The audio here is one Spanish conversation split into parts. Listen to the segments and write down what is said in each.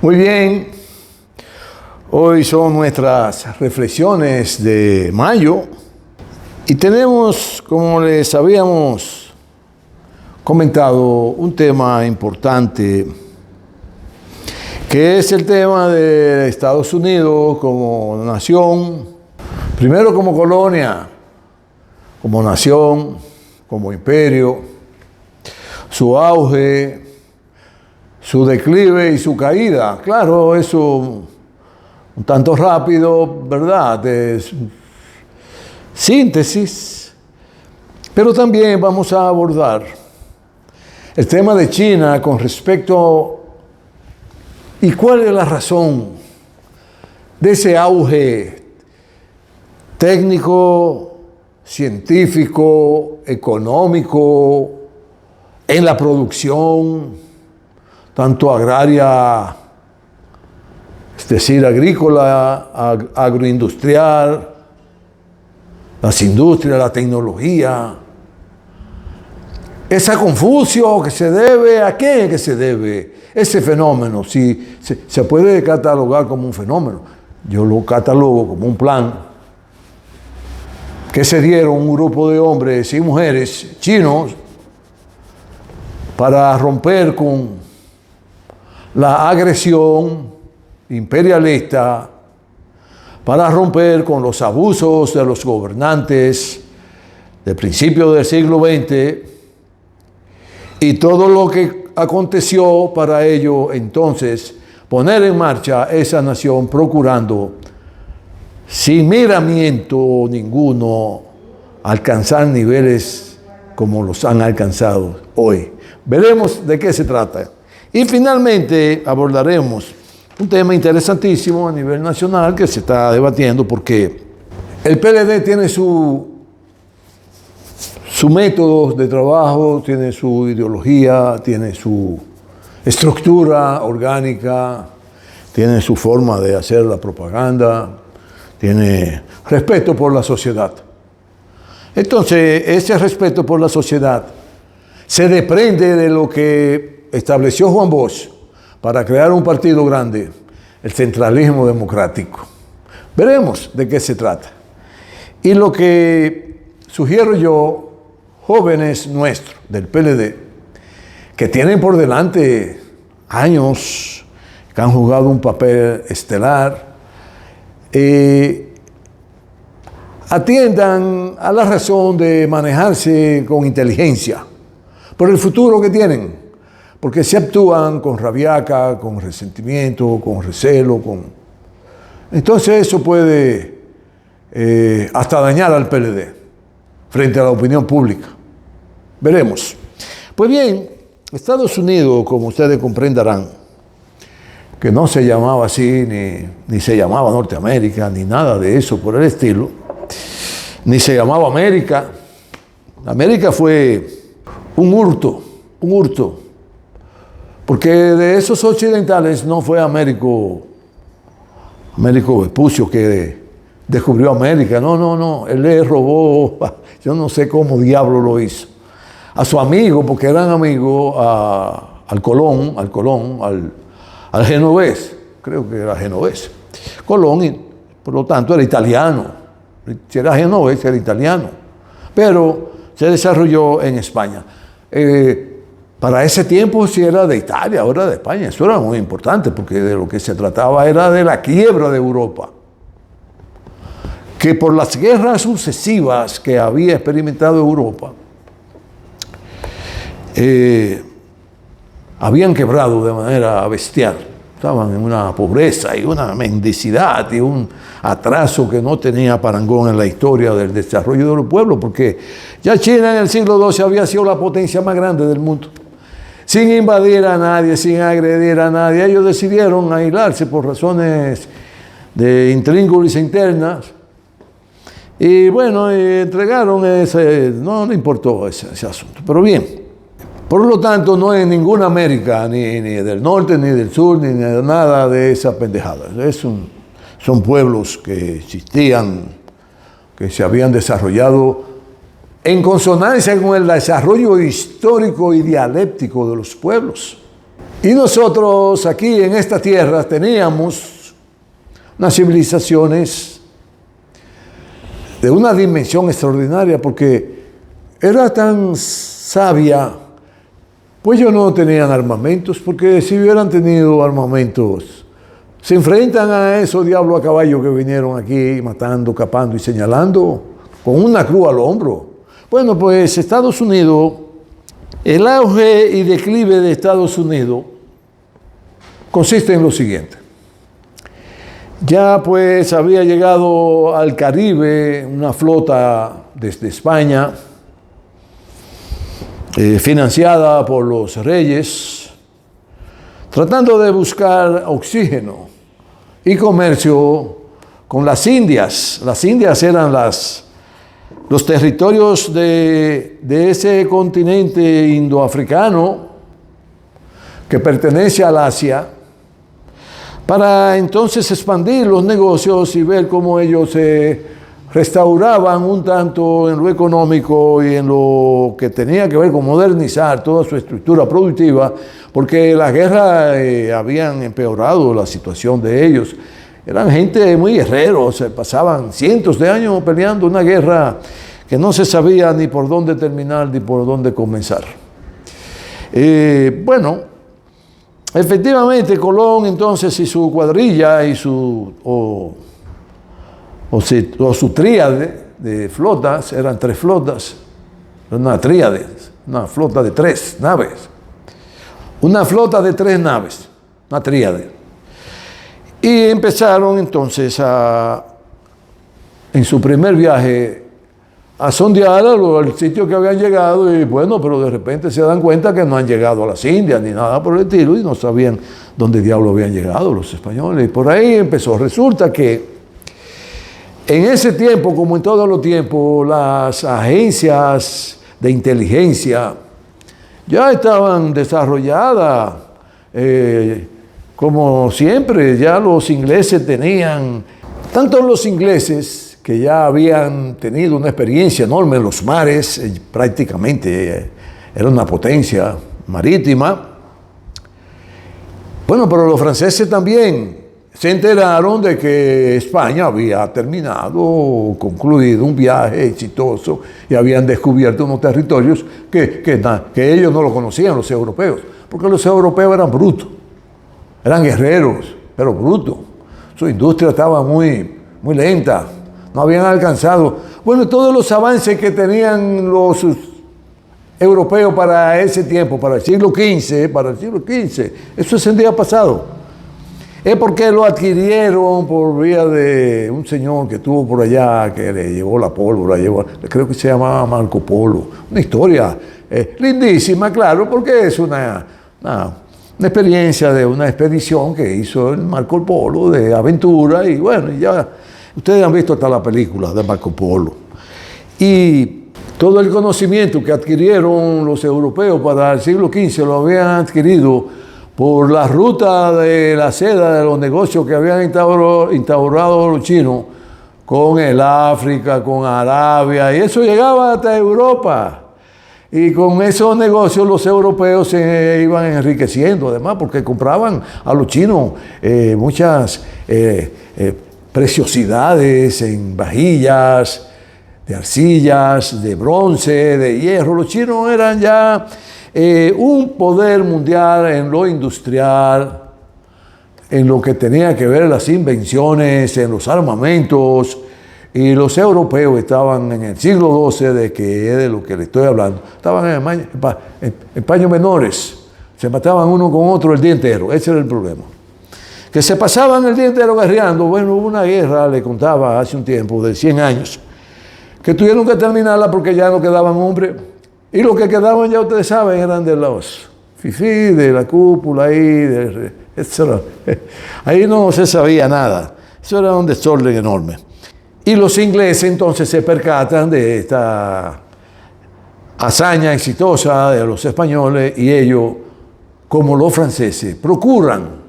Muy bien, hoy son nuestras reflexiones de mayo y tenemos, como les habíamos comentado, un tema importante que es el tema de Estados Unidos como nación, primero como colonia, como nación, como imperio, su auge, su declive y su caída. Claro, eso un tanto rápido, ¿verdad? De síntesis. Pero también vamos a abordar el tema de China con respecto y cuál es la razón de ese auge técnico, científico, económico, en la producción, tanto agraria, es decir, agrícola, agroindustrial, las industrias, la tecnología. Esa confusión que se debe, ¿a qué que se debe ese fenómeno? Si se puede catalogar como un fenómeno, yo lo catalogo como un plan que se dieron un grupo de hombres y mujeres chinos para romper con la agresión imperialista, para romper con los abusos de los gobernantes del principio del siglo XX y todo lo que aconteció para ello entonces poner en marcha esa nación procurando sin miramiento ninguno alcanzar niveles como los han alcanzado hoy. Veremos de qué se trata. Y finalmente abordaremos un tema interesantísimo a nivel nacional que se está debatiendo porque el PLD tiene su método de trabajo, tiene su ideología, tiene su estructura orgánica, tiene su forma de hacer la propaganda, tiene respeto por la sociedad. Entonces, ese respeto por la sociedad se desprende de lo que estableció Juan Bosch para crear un partido grande, el centralismo democrático. Veremos de qué se trata. Y lo que sugiero yo, jóvenes nuestros del PLD, que tienen por delante años, que han jugado un papel estelar, atiendan a la razón de manejarse con inteligencia por el futuro que tienen. Porque se actúan con rabiaca, con resentimiento, con recelo, entonces eso puede hasta dañar al PLD frente a la opinión pública. Veremos. Pues bien, Estados Unidos, como ustedes comprenderán, que no se llamaba así, ni se llamaba Norteamérica, ni nada de eso por el estilo, ni se llamaba América. América fue un hurto, porque de esos occidentales no fue Américo Vespucio que descubrió América. No. Él le robó, yo no sé cómo diablo lo hizo, a su amigo, porque eran amigos, al Colón, al genovés, creo que era genovés. Colón, y por lo tanto, era italiano. Si era genovés, era italiano. Pero se desarrolló en España. Para ese tiempo sí era de Italia, ahora de España. Eso era muy importante porque de lo que se trataba era de la quiebra de Europa. Que por las guerras sucesivas que había experimentado Europa, habían quebrado de manera bestial. Estaban en una pobreza y una mendicidad y un atraso que no tenía parangón en la historia del desarrollo de los pueblos, porque ya China en el siglo XII había sido la potencia más grande del mundo. Sin invadir a nadie, sin agredir a nadie. Ellos decidieron aislarse por razones de intríngulis internas. Y bueno, entregaron ese, no le importó ese asunto. Pero bien, por lo tanto, no hay ninguna América, ni del norte, ni del sur, ni de nada de esa pendejada. Son pueblos que existían, que se habían desarrollado en consonancia con el desarrollo histórico y dialéctico de los pueblos. Y nosotros aquí en esta tierra teníamos unas civilizaciones de una dimensión extraordinaria, porque era tan sabia, pues ellos no tenían armamentos, porque si hubieran tenido armamentos, se enfrentan a esos diablos a caballo que vinieron aquí matando, capando y señalando, con una cruz al hombro. Bueno, pues Estados Unidos, el auge y declive de Estados Unidos consiste en lo siguiente. Ya pues había llegado al Caribe una flota desde España, financiada por los reyes, tratando de buscar oxígeno y comercio con las Indias. Las Indias eran los territorios de ese continente indoafricano que pertenece al Asia, para entonces expandir los negocios y ver cómo ellos se restauraban un tanto en lo económico y en lo que tenía que ver con modernizar toda su estructura productiva, porque las guerras habían empeorado la situación de ellos. Eran gente muy guerreros, pasaban cientos de años peleando una guerra que no se sabía ni por dónde terminar ni por dónde comenzar. Bueno, efectivamente, Colón entonces y su cuadrilla y su tríade de flotas, eran 3 flotas, una tríade, una flota de 3 naves, una flota de 3 naves, una tríade. Y empezaron entonces en su primer viaje a sondear el sitio que habían llegado, y bueno, pero de repente se dan cuenta que no han llegado a las Indias ni nada por el estilo, y no sabían dónde diablos habían llegado los españoles. Y por ahí empezó. Resulta que en ese tiempo, como en todos los tiempos, las agencias de inteligencia ya estaban desarrolladas. Como siempre, ya los ingleses tenían, tanto los ingleses, que ya habían tenido una experiencia enorme en los mares, prácticamente era una potencia marítima. Bueno, pero los franceses también se enteraron de que España había terminado, concluido un viaje exitoso, y habían descubierto unos territorios que ellos no lo conocían, los europeos, porque los europeos eran brutos, eran guerreros, pero brutos. Su industria estaba muy lenta. No habían alcanzado, bueno, todos los avances que tenían los europeos para ese tiempo, para el siglo XV, eso es el día pasado. Es porque lo adquirieron por vía de un señor que estuvo por allá, que le llevó la pólvora, creo que se llamaba Marco Polo. Una historia lindísima, claro, porque es una experiencia de una expedición que hizo el Marco Polo de aventura, y bueno, y ya ustedes han visto hasta la película de Marco Polo. Y todo el conocimiento que adquirieron los europeos para el siglo XV lo habían adquirido por la ruta de la seda, de los negocios que habían instaurado los chinos con el África, con Arabia, y eso llegaba hasta Europa. Y con esos negocios los europeos se iban enriqueciendo, además, porque compraban a los chinos muchas preciosidades en vajillas, de arcillas, de bronce, de hierro. Los chinos eran ya un poder mundial en lo industrial, en lo que tenía que ver las invenciones, en los armamentos, y los europeos estaban en el siglo XII, de lo que le estoy hablando, estaban en paños menores, se mataban uno con otro el día entero. Ese era el problema. Que se pasaban el día entero guerreando. Bueno, hubo una guerra, le contaba hace un tiempo, de 100 años, que tuvieron que terminarla porque ya no quedaban hombres. Y los que quedaban, ya ustedes saben, eran de los fifí, de la cúpula ahí, ahí no se sabía nada. Eso era un desorden enorme. Y los ingleses entonces se percatan de esta hazaña exitosa de los españoles, y ellos, como los franceses, procuran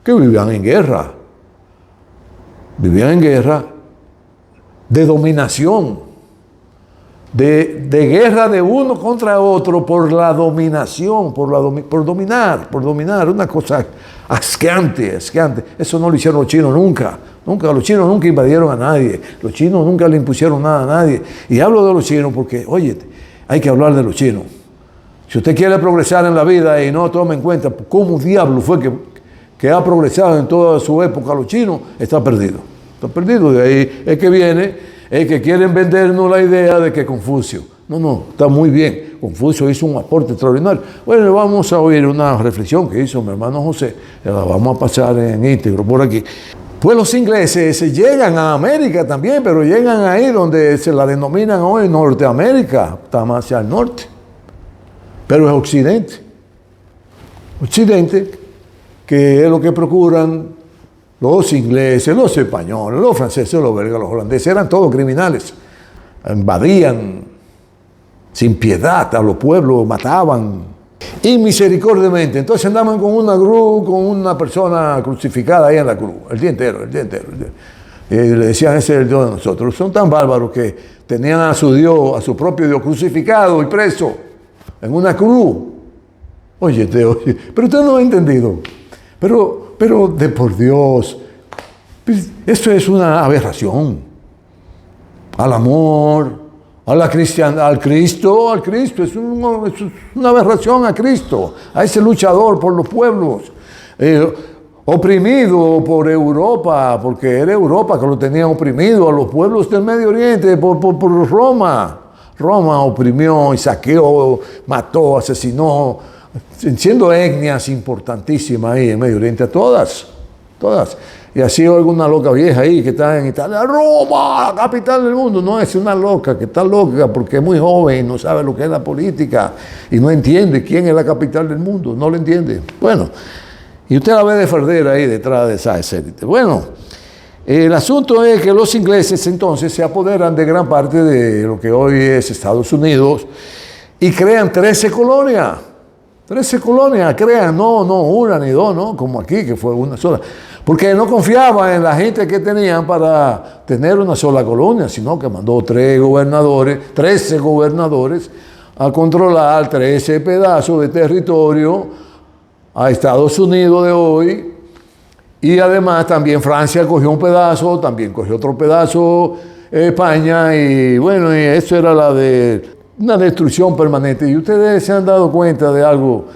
que vivían en guerra de dominación, de guerra de uno contra otro por la dominación, por dominar, una cosa asqueante. Eso no lo hicieron los chinos nunca. Los chinos nunca invadieron a nadie, los chinos nunca le impusieron nada a nadie. Y hablo de los chinos porque, oye, hay que hablar de los chinos. Si usted quiere progresar en la vida y no toma en cuenta cómo diablo fue que ha progresado en toda su época los chinos, está perdido. Está perdido. De ahí es que viene, es que quieren vendernos la idea de que Confucio. No, está muy bien. Confucio hizo un aporte extraordinario. Bueno, vamos a oír una reflexión que hizo mi hermano José. La vamos a pasar en íntegro por aquí. Pues los ingleses llegan a América también, pero llegan ahí donde se la denominan hoy Norteamérica, está más hacia el norte. Pero es Occidente. Occidente, que es lo que procuran los ingleses, los españoles, los franceses, los belgas, los holandeses, eran todos criminales. Invadían sin piedad a los pueblos, mataban inmisericordiamente. Entonces andaban con una cruz, con una persona crucificada ahí en la cruz, el día entero. Y le decían, ese es el Dios de nosotros. Son tan bárbaros que tenían a su Dios, a su propio Dios crucificado y preso en una cruz. Oye, pero usted no ha entendido. Pero de por Dios, pues, esto es una aberración al amor, a la cristiandad, al Cristo, es una aberración a Cristo, a ese luchador por los pueblos, oprimido por Europa, porque era Europa que lo tenía oprimido, a los pueblos del Medio Oriente, por Roma. Roma oprimió y saqueó, mató, asesinó, siendo etnias importantísimas ahí en Medio Oriente, a todas. Y así oigo una loca vieja ahí que está en Italia, Roma, la capital del mundo. No, es una loca que está loca porque es muy joven y no sabe lo que es la política y no entiende quién es la capital del mundo, no lo entiende. Bueno, y usted la ve de Ferrer ahí detrás de esa élite. Bueno, el asunto es que los ingleses entonces se apoderan de gran parte de lo que hoy es Estados Unidos y crean 13 colonias. 13 colonias crean, no una ni dos, no, como aquí, que fue una sola. Porque no confiaban en la gente que tenían para tener una sola colonia, sino que mandó 13 gobernadores a controlar 13 pedazos de territorio a Estados Unidos de hoy. Y además también Francia cogió un pedazo, también cogió otro pedazo España, y bueno, y eso era una destrucción permanente. Y ustedes se han dado cuenta de algo,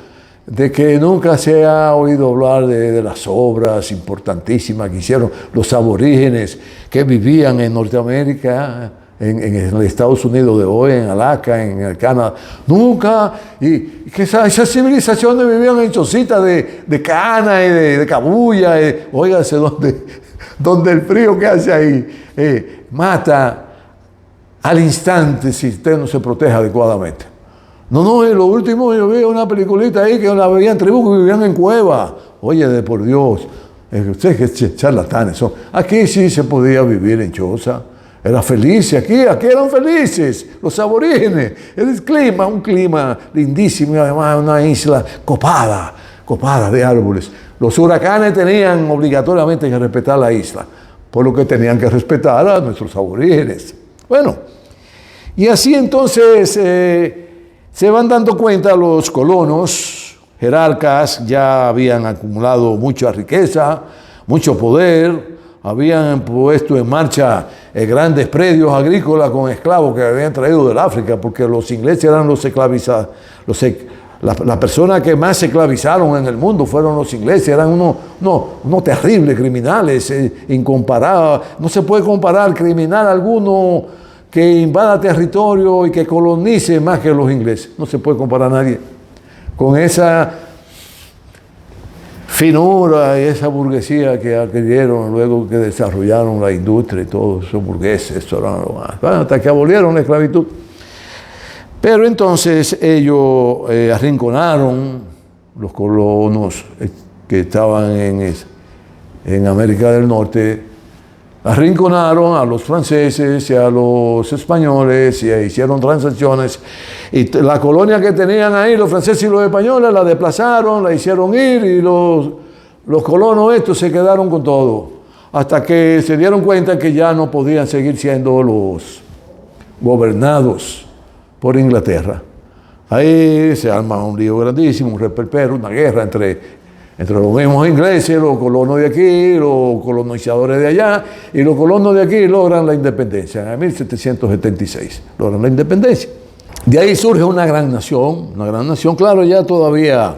de que nunca se ha oído hablar de las obras importantísimas que hicieron los aborígenes que vivían en Norteamérica, en Estados Unidos de hoy, en Alaska, en el Canadá. Nunca, y que esas civilizaciones vivían en chocitas de cana y de cabulla. Óigase, donde el frío que hace ahí mata al instante si usted no se protege adecuadamente. No, y lo último, yo vi una peliculita ahí que la veían tribus que vivían en cuevas. Oye, de por Dios, ustedes que charlatanes son. Aquí sí se podía vivir en choza. Era feliz, aquí eran felices, los aborígenes. El clima, un clima lindísimo, y además una isla copada de árboles. Los huracanes tenían obligatoriamente que respetar la isla, por lo que tenían que respetar a nuestros aborígenes. Bueno, y así entonces se van dando cuenta los colonos, jerarcas, ya habían acumulado mucha riqueza, mucho poder, habían puesto en marcha grandes predios agrícolas con esclavos que habían traído del África, porque los ingleses eran los esclavizados. Las personas que más se esclavizaron en el mundo fueron los ingleses, eran unos terribles criminales, incomparables. No se puede comparar criminal alguno que invada territorio y que colonice más que los ingleses. No se puede comparar a nadie con esa finura y esa burguesía que adquirieron luego que desarrollaron la industria y todos esos burgueses, hasta que abolieron la esclavitud. Pero entonces ellos arrinconaron los colonos que estaban en América del Norte, arrinconaron a los franceses y a los españoles y hicieron transacciones. Y la colonia que tenían ahí, los franceses y los españoles, la desplazaron, la hicieron ir y los colonos estos se quedaron con todo. Hasta que se dieron cuenta que ya no podían seguir siendo los gobernados por Inglaterra. Ahí se arma un lío grandísimo, un reperpero, una guerra entre los mismos ingleses, los colonos de aquí, los colonizadores de allá, y los colonos de aquí logran la independencia. En 1776 logran la independencia. De ahí surge una gran nación, claro, ya todavía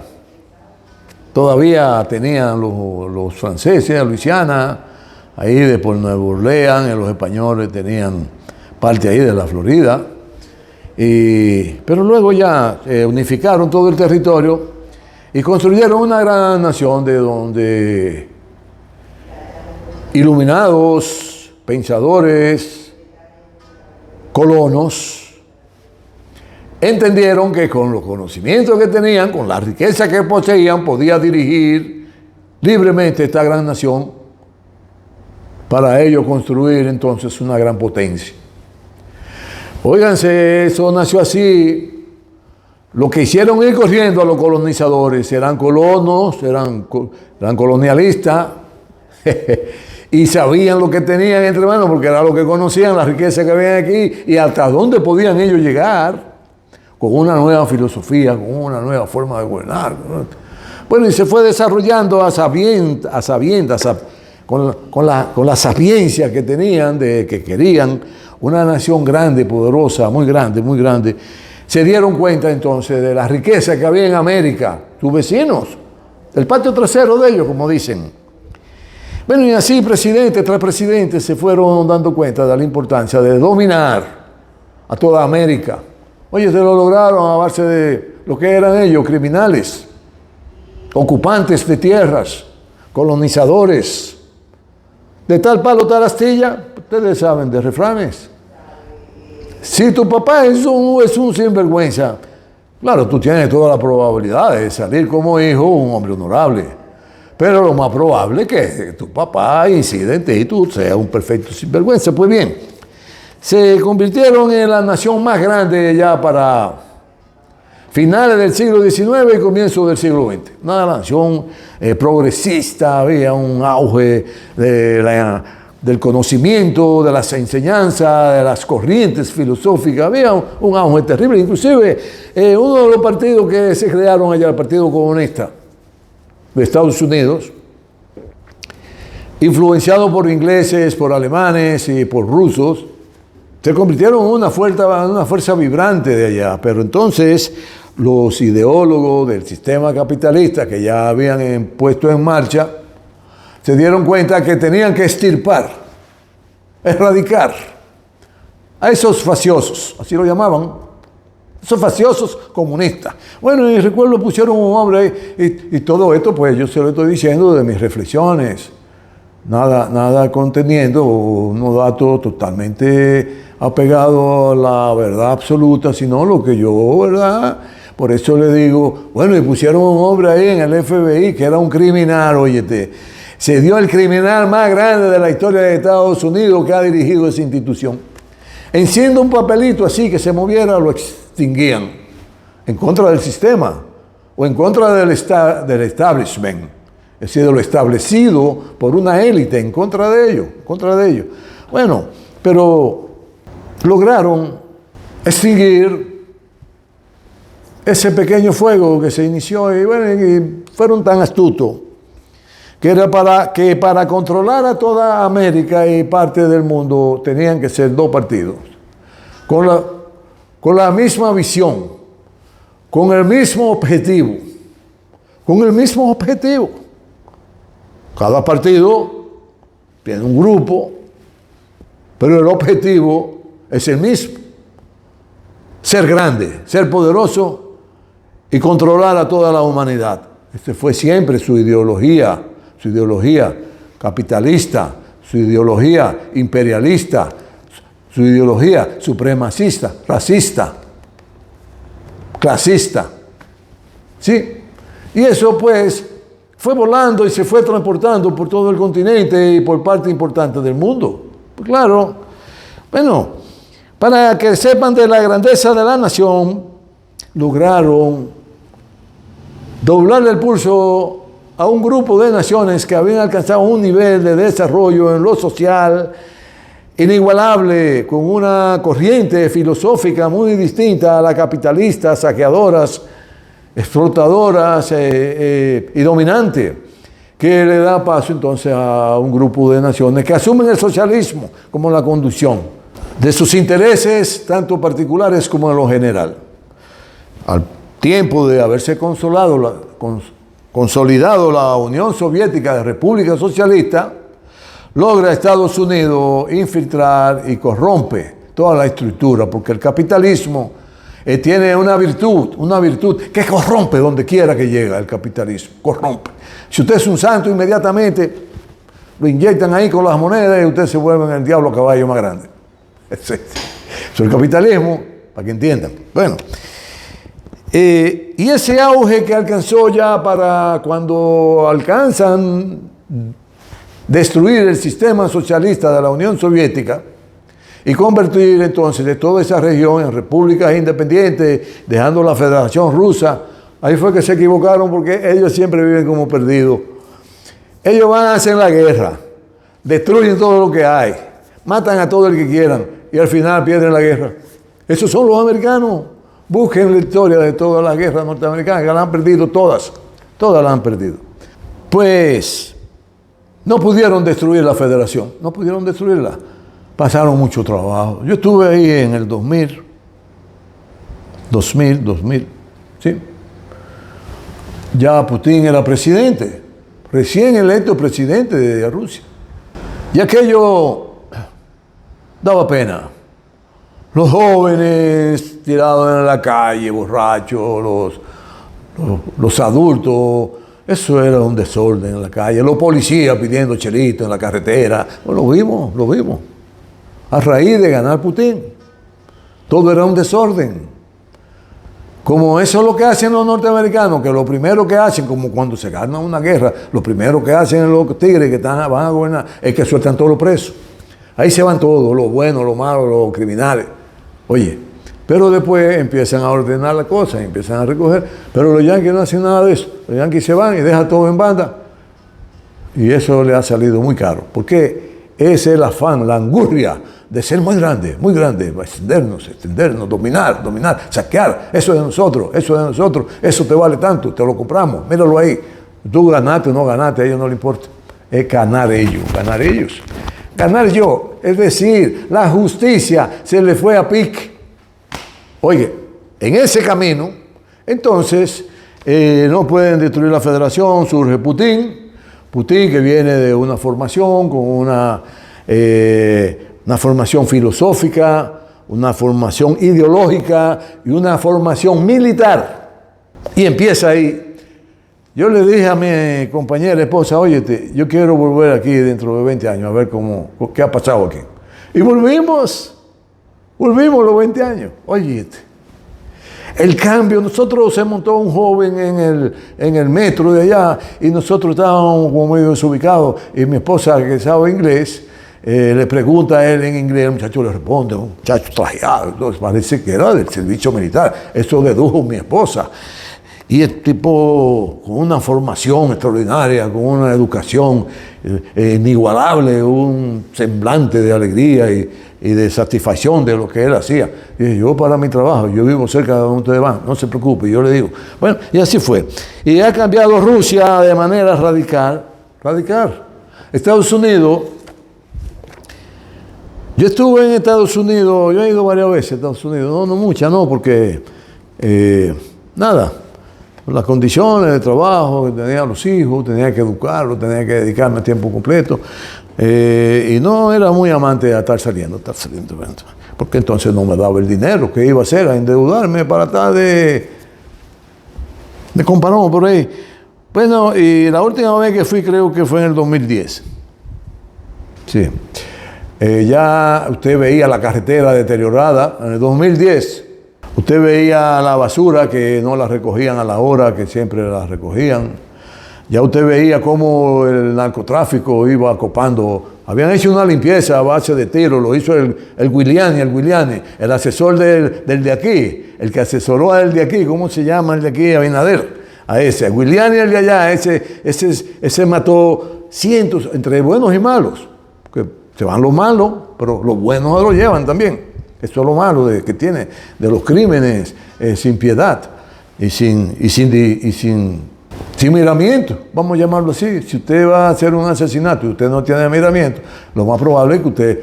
tenían los franceses a Luisiana, ahí de por Nueva Orleans, los españoles tenían parte ahí de la Florida, pero luego ya unificaron todo el territorio y construyeron una gran nación de donde iluminados, pensadores, colonos, entendieron que con los conocimientos que tenían, con la riqueza que poseían, podía dirigir libremente esta gran nación para ello construir entonces una gran potencia. Óiganse, eso nació así. Lo que hicieron ir corriendo a los colonizadores, eran colonos, eran colonialistas, y sabían lo que tenían entre manos, porque era lo que conocían, la riqueza que había aquí, y hasta dónde podían ellos llegar, con una nueva filosofía, con una nueva forma de gobernar. Bueno, y se fue desarrollando a sabiendas, con la sapiencia que tenían, de que querían una nación grande, poderosa, muy grande. Se dieron cuenta entonces de la riqueza que había en América, sus vecinos, el patio trasero de ellos, como dicen. Bueno, y así presidente tras presidente se fueron dando cuenta de la importancia de dominar a toda América. Oye, se lo lograron a base de lo que eran ellos, criminales, ocupantes de tierras, colonizadores. De tal palo, tal astilla, ustedes saben de refranes. Si tu papá es un sinvergüenza, claro, tú tienes toda la probabilidad de salir como hijo un hombre honorable. Pero lo más probable es que tu papá incida en ti y tú seas un perfecto sinvergüenza. Pues bien, se convirtieron en la nación más grande ya para finales del siglo XIX y comienzo del siglo XX. Una nación progresista, había un auge del conocimiento, de las enseñanzas, de las corrientes filosóficas, había un auge terrible. Inclusive uno de los partidos que se crearon allá, el Partido Comunista de Estados Unidos, influenciado por ingleses, por alemanes y por rusos, se convirtieron en una fuerza vibrante de allá. Pero entonces los ideólogos del sistema capitalista que ya habían puesto en marcha se dieron cuenta que tenían que extirpar, erradicar a esos faciosos, así lo llamaban, esos faciosos comunistas. Bueno, y recuerdo pusieron un hombre y todo esto, pues yo se lo estoy diciendo de mis reflexiones, nada conteniendo unos datos totalmente apegados a la verdad absoluta, sino lo que yo, ¿verdad? Por eso le digo, bueno, y pusieron un hombre ahí en el FBI que era un criminal, óyete. Se dio el criminal más grande de la historia de Estados Unidos que ha dirigido esa institución. Enciende un papelito así que se moviera, lo extinguían. En contra del sistema o en contra del establishment. Es decir, de lo establecido por una élite, en contra de ello. Bueno, pero lograron extinguir ese pequeño fuego que se inició y bueno, y fueron tan astutos que era para controlar a toda América y parte del mundo tenían que ser dos partidos, con la misma visión, con el mismo objetivo. Cada partido tiene un grupo, pero el objetivo es el mismo. Ser grande, ser poderoso y controlar a toda la humanidad. Esta fue siempre su ideología capitalista, su ideología imperialista, su ideología supremacista, racista, clasista. ¿Sí? Y eso pues fue volando y se fue transportando por todo el continente y por parte importante del mundo. Pues claro, bueno, para que sepan de la grandeza de la nación, lograron doblarle el pulso a un grupo de naciones que habían alcanzado un nivel de desarrollo en lo social inigualable, con una corriente filosófica muy distinta a la capitalista, saqueadoras, explotadoras y dominante, que le da paso entonces a un grupo de naciones que asumen el socialismo como la conducción de sus intereses, tanto particulares como en lo general. Al tiempo de haberse consolidado la Unión Soviética de República Socialista, logra Estados Unidos infiltrar y corrompe toda la estructura, porque el capitalismo tiene una virtud que corrompe donde quiera que llega el capitalismo, corrompe. Si usted es un santo, inmediatamente lo inyectan ahí con las monedas y usted se vuelve en el diablo caballo más grande. Eso es el capitalismo, para que entiendan. Bueno, y ese auge que alcanzó ya para cuando alcanzan destruir el sistema socialista de la Unión Soviética y convertir entonces de toda esa región en repúblicas independientes, dejando la Federación Rusa. Ahí fue que se equivocaron, porque ellos siempre viven como perdidos. Ellos van a hacer la guerra, destruyen todo lo que hay, matan a todo el que quieran y al final pierden la guerra. Esos son los americanos. Busquen la historia de todas las guerras norteamericanas, que las han perdido todas las han perdido. Pues no pudieron destruir la Federación, no pudieron destruirla. Pasaron mucho trabajo. Yo estuve ahí en el 2000, ¿sí? Ya Putin era presidente, recién electo presidente de Rusia. Y aquello daba pena. Los jóvenes tirados en la calle, borrachos, los adultos, eso era un desorden en la calle. Los policías pidiendo chelitos en la carretera. Lo vimos. A raíz de ganar Putin. Todo era un desorden. Como eso es lo que hacen los norteamericanos, que lo primero que hacen, como cuando se gana una guerra, lo primero que hacen los tigres que van a gobernar es que sueltan todos los presos. Ahí se van todos, los buenos, los malos, los criminales. Oye, pero después empiezan a ordenar las cosas, empiezan a recoger, pero los yanquis no hacen nada de eso. Los yanquis se van y dejan todo en banda. Y eso le ha salido muy caro, porque ese es el afán, la angurria de ser muy grande, extendernos, dominar, saquear. Eso es de nosotros, eso te vale tanto, te lo compramos, míralo ahí. Tú ganaste o no ganaste, a ellos no les importa. Es ganar ellos. Ganar yo, es decir, la justicia se le fue a pique. Oye, en ese camino, entonces, no pueden destruir la Federación, surge Putin que viene de una formación con una formación filosófica, una formación ideológica y una formación militar. Y empieza ahí. Yo le dije a mi compañera esposa, óyete, yo quiero volver aquí dentro de 20 años a ver qué ha pasado aquí. Y volvimos los 20 años. Óyete, el cambio, nosotros se montó un joven en el metro de allá y nosotros estábamos como medio desubicados y mi esposa, que sabe inglés, le pregunta a él en inglés, el muchacho le responde, un muchacho trajeado, entonces parece que era del servicio militar. Eso dedujo mi esposa. Y el tipo con una formación extraordinaria, con una educación inigualable, un semblante de alegría y de satisfacción de lo que él hacía. Y dije, yo para mi trabajo, yo vivo cerca de donde ustedes van, no se preocupe, yo le digo. Bueno, y así fue. Y ha cambiado Rusia de manera radical. Estados Unidos, yo estuve en Estados Unidos, yo he ido varias veces a Estados Unidos, no muchas, no, porque las condiciones de trabajo, tenía los hijos, tenía que educarlos, tenía que dedicarme a tiempo completo. Y no era muy amante de estar saliendo, porque entonces no me daba el dinero que iba a hacer, a endeudarme para estar de comparón por ahí. Bueno, y la última vez que fui creo que fue en el 2010. Sí. Ya usted veía la carretera deteriorada en el 2010. Usted veía la basura que no la recogían a la hora que siempre la recogían. Ya usted veía cómo el narcotráfico iba acopando. Habían hecho una limpieza a base de tiro, lo hizo el Giuliani, el asesor del de aquí, el que asesoró al de aquí, ¿cómo se llama el de aquí? Abinader. A ese, Giuliani, el de allá, ese mató cientos, entre buenos y malos. Que Se van los malos, pero los buenos se los llevan también. Eso es lo malo que tiene de los crímenes sin piedad y sin miramiento, vamos a llamarlo así. Si usted va a hacer un asesinato y usted no tiene miramiento, lo más probable es que usted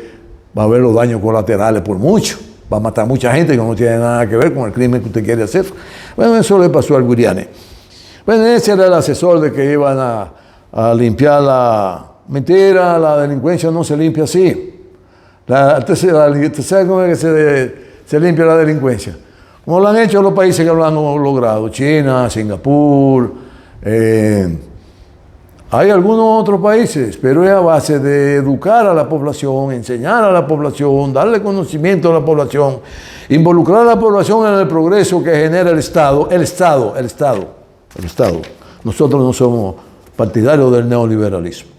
va a ver los daños colaterales por mucho. Va a matar mucha gente que no tiene nada que ver con el crimen que usted quiere hacer. Bueno, eso le pasó al Guiriane. Bueno, ese era el asesor de que iban a limpiar la... Mentira, la delincuencia no se limpia así. ¿Usted sabe cómo es que se limpia la delincuencia? Como lo han hecho los países que lo han logrado. China, Singapur. Hay algunos otros países, pero es a base de educar a la población, enseñar a la población, darle conocimiento a la población, involucrar a la población en el progreso que genera el Estado. Nosotros no somos partidarios del neoliberalismo.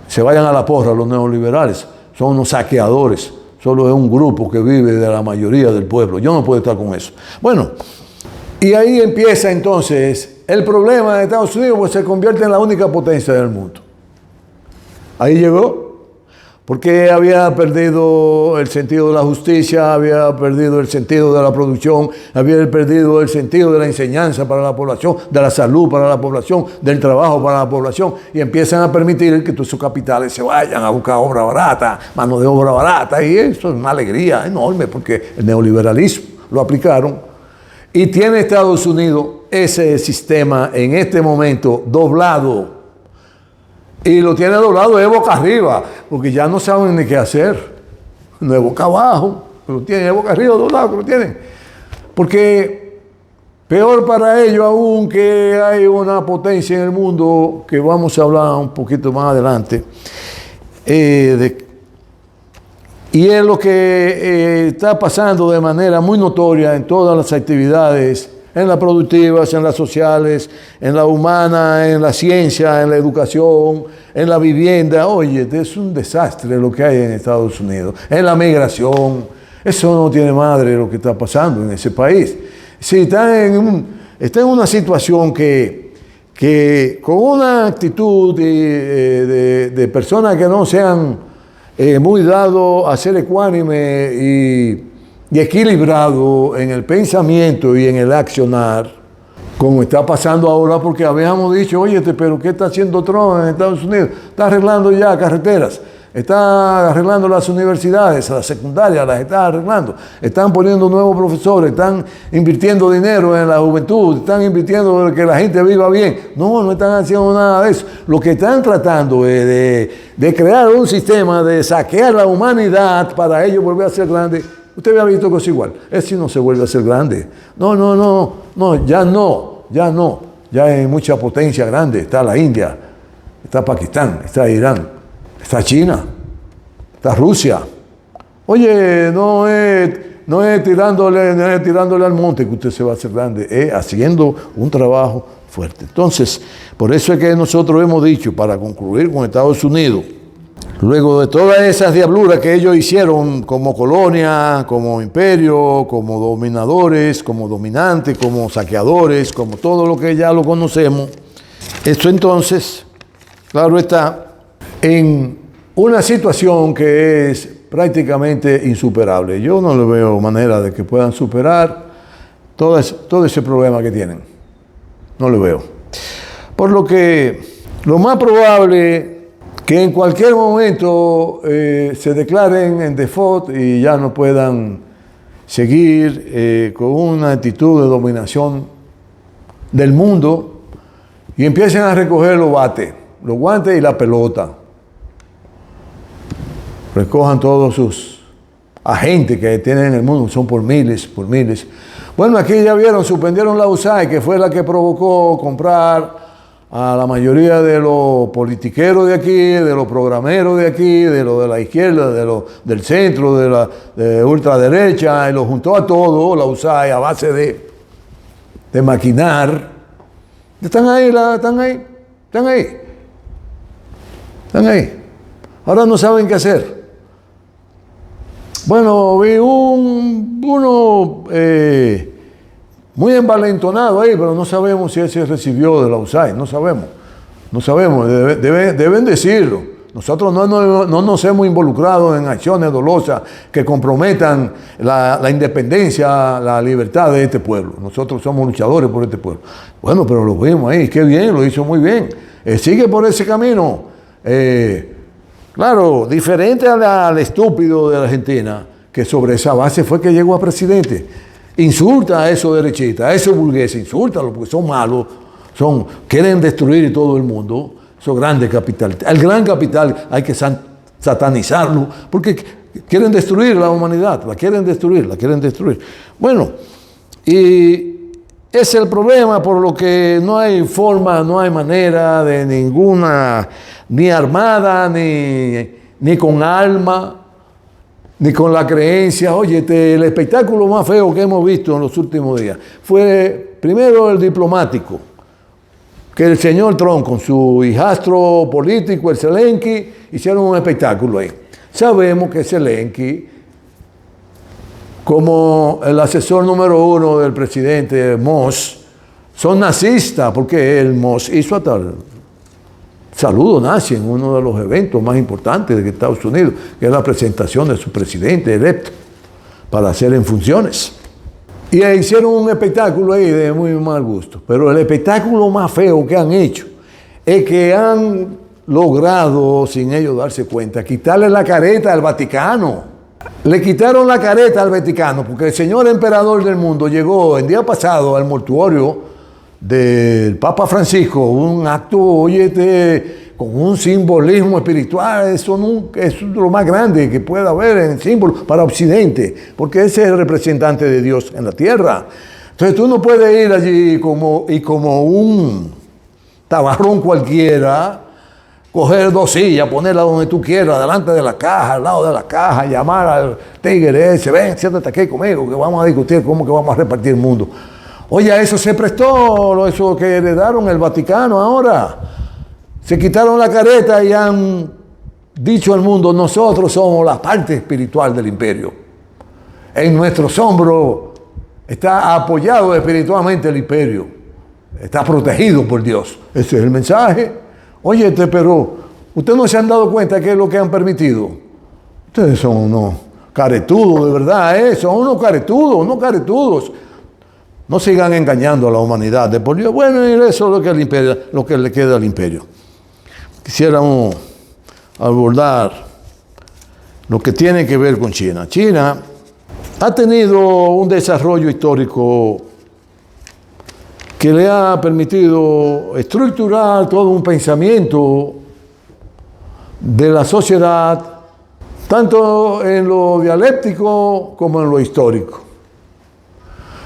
Se vayan a la porra los neoliberales, son unos saqueadores, solo es un grupo que vive de la mayoría del pueblo. Yo no puedo estar con eso. Bueno, y ahí empieza entonces el problema de Estados Unidos, pues se convierte en la única potencia del mundo. Ahí llegó, porque había perdido el sentido de la justicia, había perdido el sentido de la producción, había perdido el sentido de la enseñanza para la población, de la salud para la población, del trabajo para la población, y empiezan a permitir que todos esos capitales se vayan a buscar obra barata, mano de obra barata, y eso es una alegría enorme, porque el neoliberalismo lo aplicaron, y tiene Estados Unidos ese sistema en este momento doblado. Y lo tiene doblado de boca arriba, porque ya no saben ni qué hacer. No es boca abajo, lo tienen de boca arriba, doblado, que lo tienen. Porque peor para ellos aún que hay una potencia en el mundo, que vamos a hablar un poquito más adelante, y es lo que está pasando de manera muy notoria en todas las actividades, en las productivas, en las sociales, en la humana, en la ciencia, en la educación, en la vivienda. Oye, es un desastre lo que hay en Estados Unidos. En la migración, eso no tiene madre lo que está pasando en ese país. Sí, está en una situación que con una actitud de personas que no sean muy dados a ser ecuánime y equilibrado en el pensamiento y en el accionar, como está pasando ahora, porque habíamos dicho, oye, pero ¿qué está haciendo Trump en Estados Unidos? Está arreglando ya carreteras, está arreglando las universidades, las secundarias las está arreglando, están poniendo nuevos profesores, están invirtiendo dinero en la juventud, están invirtiendo en que la gente viva bien. No están haciendo nada de eso. Lo que están tratando es de crear un sistema de saquear la humanidad para ellos volver a ser grandes. Usted había visto cosas igual. Ese no se vuelve a ser grande. Ya hay mucha potencia grande. Está la India, está Pakistán, está Irán, está China, está Rusia. Oye, no es tirándole al monte que usted se va a hacer grande, es haciendo un trabajo fuerte. Entonces, por eso es que nosotros hemos dicho, para concluir con Estados Unidos, luego de todas esas diabluras que ellos hicieron como colonia, como imperio, como dominadores, como dominantes, como saqueadores, como todo lo que ya lo conocemos, esto entonces, claro está, en una situación que es prácticamente insuperable. Yo no le veo manera de que puedan superar todo ese problema que tienen. No lo veo. Por lo que lo más probable que en cualquier momento se declaren en default y ya no puedan seguir con una actitud de dominación del mundo y empiecen a recoger los guantes y la pelota. Recojan todos sus agentes que tienen en el mundo, son por miles. Bueno, aquí ya vieron, suspendieron la USAID, que fue la que provocó comprar a la mayoría de los politiqueros de aquí, de los programeros de aquí, de los de la izquierda, del centro, de ultraderecha, y lo juntó a todo, la USAID, a base de maquinar. Están ahí. Ahora no saben qué hacer. Bueno, vi uno muy envalentonado ahí, pero no sabemos si ese recibió de la USAID, no sabemos, deben decirlo. Nosotros no nos hemos involucrado en acciones dolosas que comprometan la independencia, la libertad de este pueblo. Nosotros somos luchadores por este pueblo. Bueno, pero lo vimos ahí, qué bien, lo hizo muy bien. Sigue por ese camino. Claro, diferente al estúpido de la Argentina, que sobre esa base fue que llegó a presidente. Insulta a esos derechistas, a esos burgueses, insúltalos porque son malos, quieren destruir todo el mundo. Esos grandes capitalistas. El gran capital hay que satanizarlo porque quieren destruir la humanidad, la quieren destruir. Bueno, y ese es el problema por lo que no hay forma, no hay manera de ninguna, ni armada, ni con alma, ni con la creencia. Oye, el espectáculo más feo que hemos visto en los últimos días fue primero el diplomático, que el señor Trump con su hijastro político, el Zelensky, hicieron un espectáculo ahí. Sabemos que Zelensky, como el asesor número 1 del presidente Moss, son nazistas, porque el Moss hizo hasta el saludo nazi en uno de los eventos más importantes de Estados Unidos, que es la presentación de su presidente electo para hacer en funciones. Y hicieron un espectáculo ahí de muy mal gusto. Pero el espectáculo más feo que han hecho es que han logrado, sin ellos darse cuenta, quitarle la careta al Vaticano. Le quitaron la careta al Vaticano porque el señor emperador del mundo llegó el día pasado al mortuorio del Papa Francisco, un acto, con un simbolismo espiritual. Eso es lo más grande que pueda haber en símbolo para Occidente, porque ese es el representante de Dios en la tierra. Entonces tú no puedes ir allí como un tabarrón cualquiera, coger 2 sillas, ponerla donde tú quieras, delante de la caja, al lado de la caja, llamar al tigre ese, ven, siéntate aquí conmigo, que vamos a discutir cómo que vamos a repartir el mundo. Oye, a eso se prestó, eso que heredaron el Vaticano ahora. Se quitaron la careta y han dicho al mundo, nosotros somos la parte espiritual del imperio. En nuestros hombros está apoyado espiritualmente el imperio. Está protegido por Dios. Ese es el mensaje. Oye, pero ustedes no se han dado cuenta qué es lo que han permitido. Ustedes son unos caretudos, de verdad, son unos caretudos. No sigan engañando a la humanidad de por Dios. Bueno, y eso es lo que le queda al imperio. Quisiéramos abordar lo que tiene que ver con China. China ha tenido un desarrollo histórico que le ha permitido estructurar todo un pensamiento de la sociedad, tanto en lo dialéctico como en lo histórico.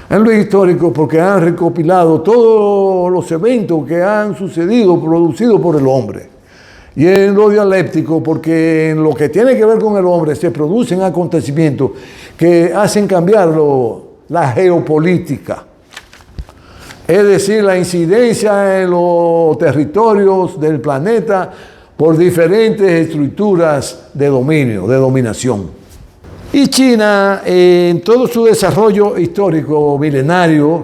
En lo histórico porque han recopilado todos los eventos que han sucedido, producidos por el hombre. Y en lo dialéctico porque en lo que tiene que ver con el hombre se producen acontecimientos que hacen cambiar la geopolítica. Es decir, la incidencia en los territorios del planeta por diferentes estructuras de dominio, de dominación. Y China, en todo su desarrollo histórico milenario,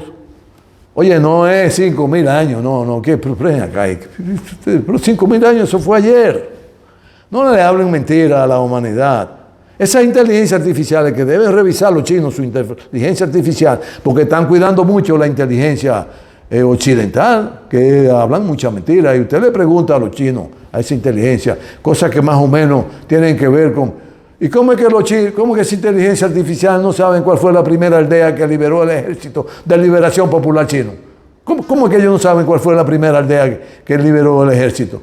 oye, no es 5.000 años, no, ¿qué? Pero acá, pero 5.000 años, eso fue ayer. No le hablen mentira a la humanidad. Esas inteligencias artificiales que deben revisar los chinos, su inteligencia artificial, porque están cuidando mucho la inteligencia occidental, que hablan mucha mentira. Y usted le pregunta a los chinos, a esa inteligencia, cosas que más o menos tienen que ver con... ¿Y cómo es que esa inteligencia artificial no saben cuál fue la primera aldea que liberó el Ejército de Liberación Popular Chino? ¿Cómo es que ellos no saben cuál fue la primera aldea que liberó el ejército?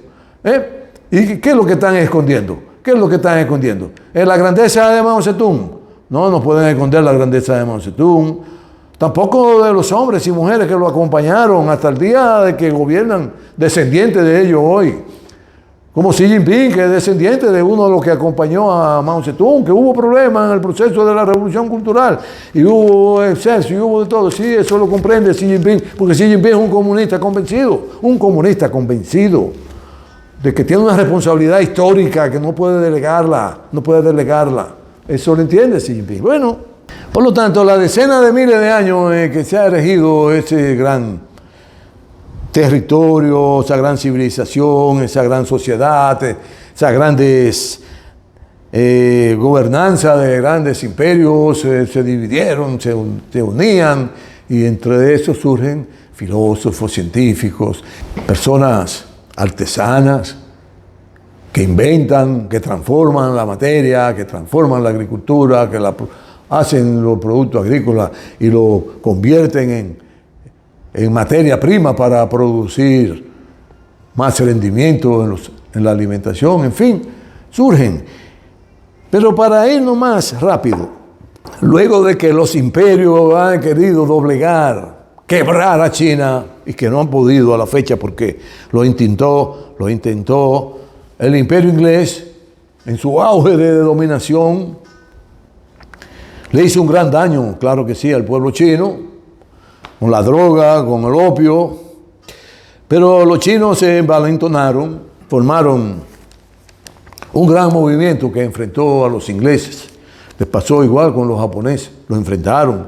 ¿Y qué es lo que están escondiendo? ¿Qué es lo que están escondiendo? ¿Es la grandeza de Mao Zedong? No pueden esconder la grandeza de Mao Zedong. Tampoco de los hombres y mujeres que lo acompañaron hasta el día de que gobiernan, descendientes de ellos hoy. Como Xi Jinping, que es descendiente de uno de los que acompañó a Mao Zedong, que hubo problemas en el proceso de la revolución cultural, y hubo exceso, y hubo de todo. Sí, eso lo comprende Xi Jinping, porque Xi Jinping es un comunista convencido de que tiene una responsabilidad histórica que no puede delegarla. Eso lo entiende Xi Jinping. Bueno, por lo tanto, la decena de miles de años que se ha erigido ese gran territorio, esa gran civilización, esa gran sociedad, esas grandes gobernanza de grandes imperios, se dividieron, se unían, y entre esos surgen filósofos, científicos, personas artesanas que inventan, que transforman la materia, que transforman la agricultura, que hacen los productos agrícolas y lo convierten en materia prima para producir más rendimiento en la alimentación, en fin, surgen. Pero para ir nomás rápido, luego de que los imperios han querido doblegar, quebrar a China, y que no han podido a la fecha porque lo intentó el imperio inglés en su auge de dominación, le hizo un gran daño, claro que sí, al pueblo chino, con la droga, con el opio, pero los chinos se envalentonaron, formaron un gran movimiento que enfrentó a los ingleses. Les pasó igual con los japoneses, los enfrentaron,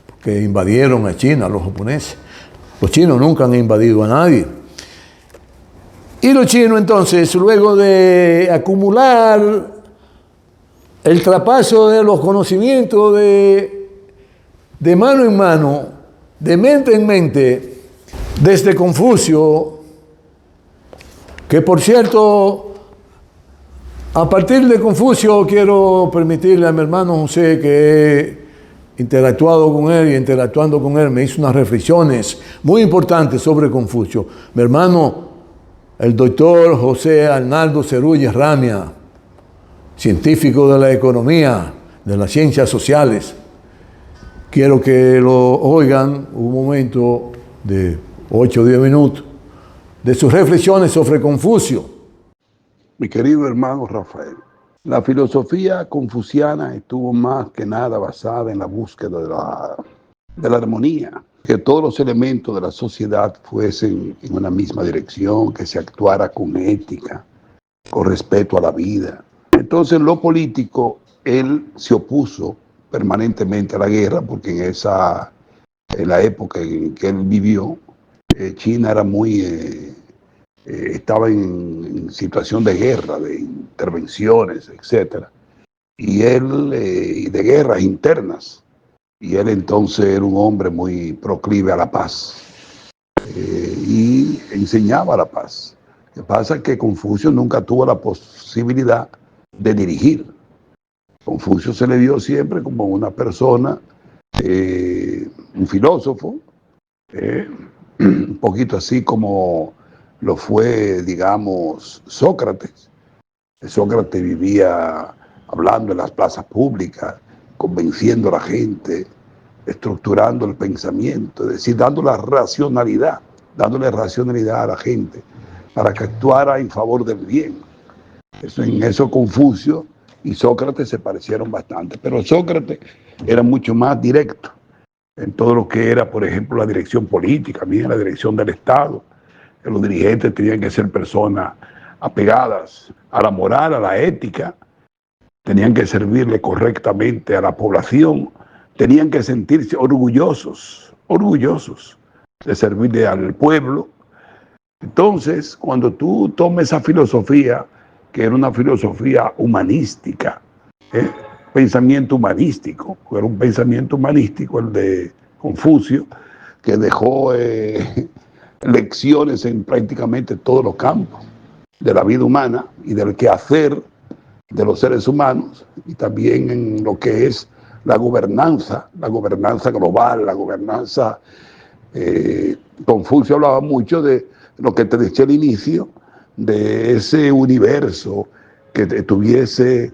porque invadieron a China los japoneses. Los chinos nunca han invadido a nadie. Y los chinos entonces, luego de acumular el trapazo de los conocimientos de mano en mano, de mente en mente, desde Confucio, que por cierto, a partir de Confucio quiero permitirle a mi hermano José, que he interactuado con él y interactuando con él me hizo unas reflexiones muy importantes sobre Confucio. Mi hermano, el doctor José Arnaldo Cerulles Ramia, científico de la economía, de las ciencias sociales. Quiero que lo oigan un momento de 8 o 10 minutos de sus reflexiones sobre Confucio. Mi querido hermano Rafael, la filosofía confuciana estuvo más que nada basada en la búsqueda de la armonía, que todos los elementos de la sociedad fuesen en una misma dirección, que se actuara con ética, con respeto a la vida. Entonces, en lo político, él se opuso permanentemente a la guerra, porque en la época en que él vivió, China era estaba en situación de guerra, de intervenciones, etc. Y él, de guerras internas. Y él entonces era un hombre muy proclive a la paz. Y enseñaba la paz. Lo que pasa es que Confucio nunca tuvo la posibilidad de dirigir. Confucio se le vio siempre como una persona, un filósofo, un poquito así como lo fue, digamos, Sócrates. Sócrates vivía hablando en las plazas públicas, convenciendo a la gente, estructurando el pensamiento, es decir, dándole racionalidad a la gente para que actuara en favor del bien. En eso Confucio y Sócrates se parecieron bastante, pero Sócrates era mucho más directo en todo lo que era, por ejemplo, la dirección política, mira, la dirección del Estado. Que los dirigentes tenían que ser personas apegadas a la moral, a la ética, tenían que servirle correctamente a la población, tenían que sentirse orgullosos de servirle al pueblo. Entonces, cuando tú tomes esa filosofía, que era una filosofía humanística, pensamiento humanístico, era un pensamiento humanístico el de Confucio, que dejó lecciones en prácticamente todos los campos de la vida humana y del quehacer de los seres humanos, y también en lo que es la gobernanza global, la gobernanza. Confucio hablaba mucho de lo que te decía al inicio, de ese universo que estuviese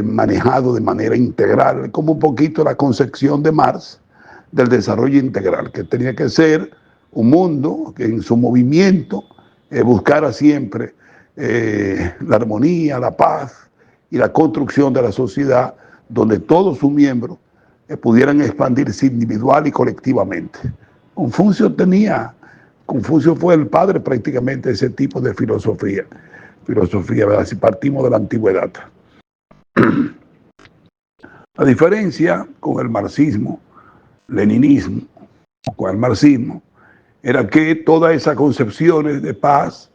manejado de manera integral, como un poquito la concepción de Marx del desarrollo integral, que tenía que ser un mundo que en su movimiento buscara siempre la armonía, la paz y la construcción de la sociedad donde todos sus miembros pudieran expandirse individual y colectivamente. Confucio fue el padre prácticamente de ese tipo de filosofía, ¿verdad? Si partimos de la antigüedad. La diferencia con el marxismo, leninismo, con el marxismo, era que todas esas concepciones de paz,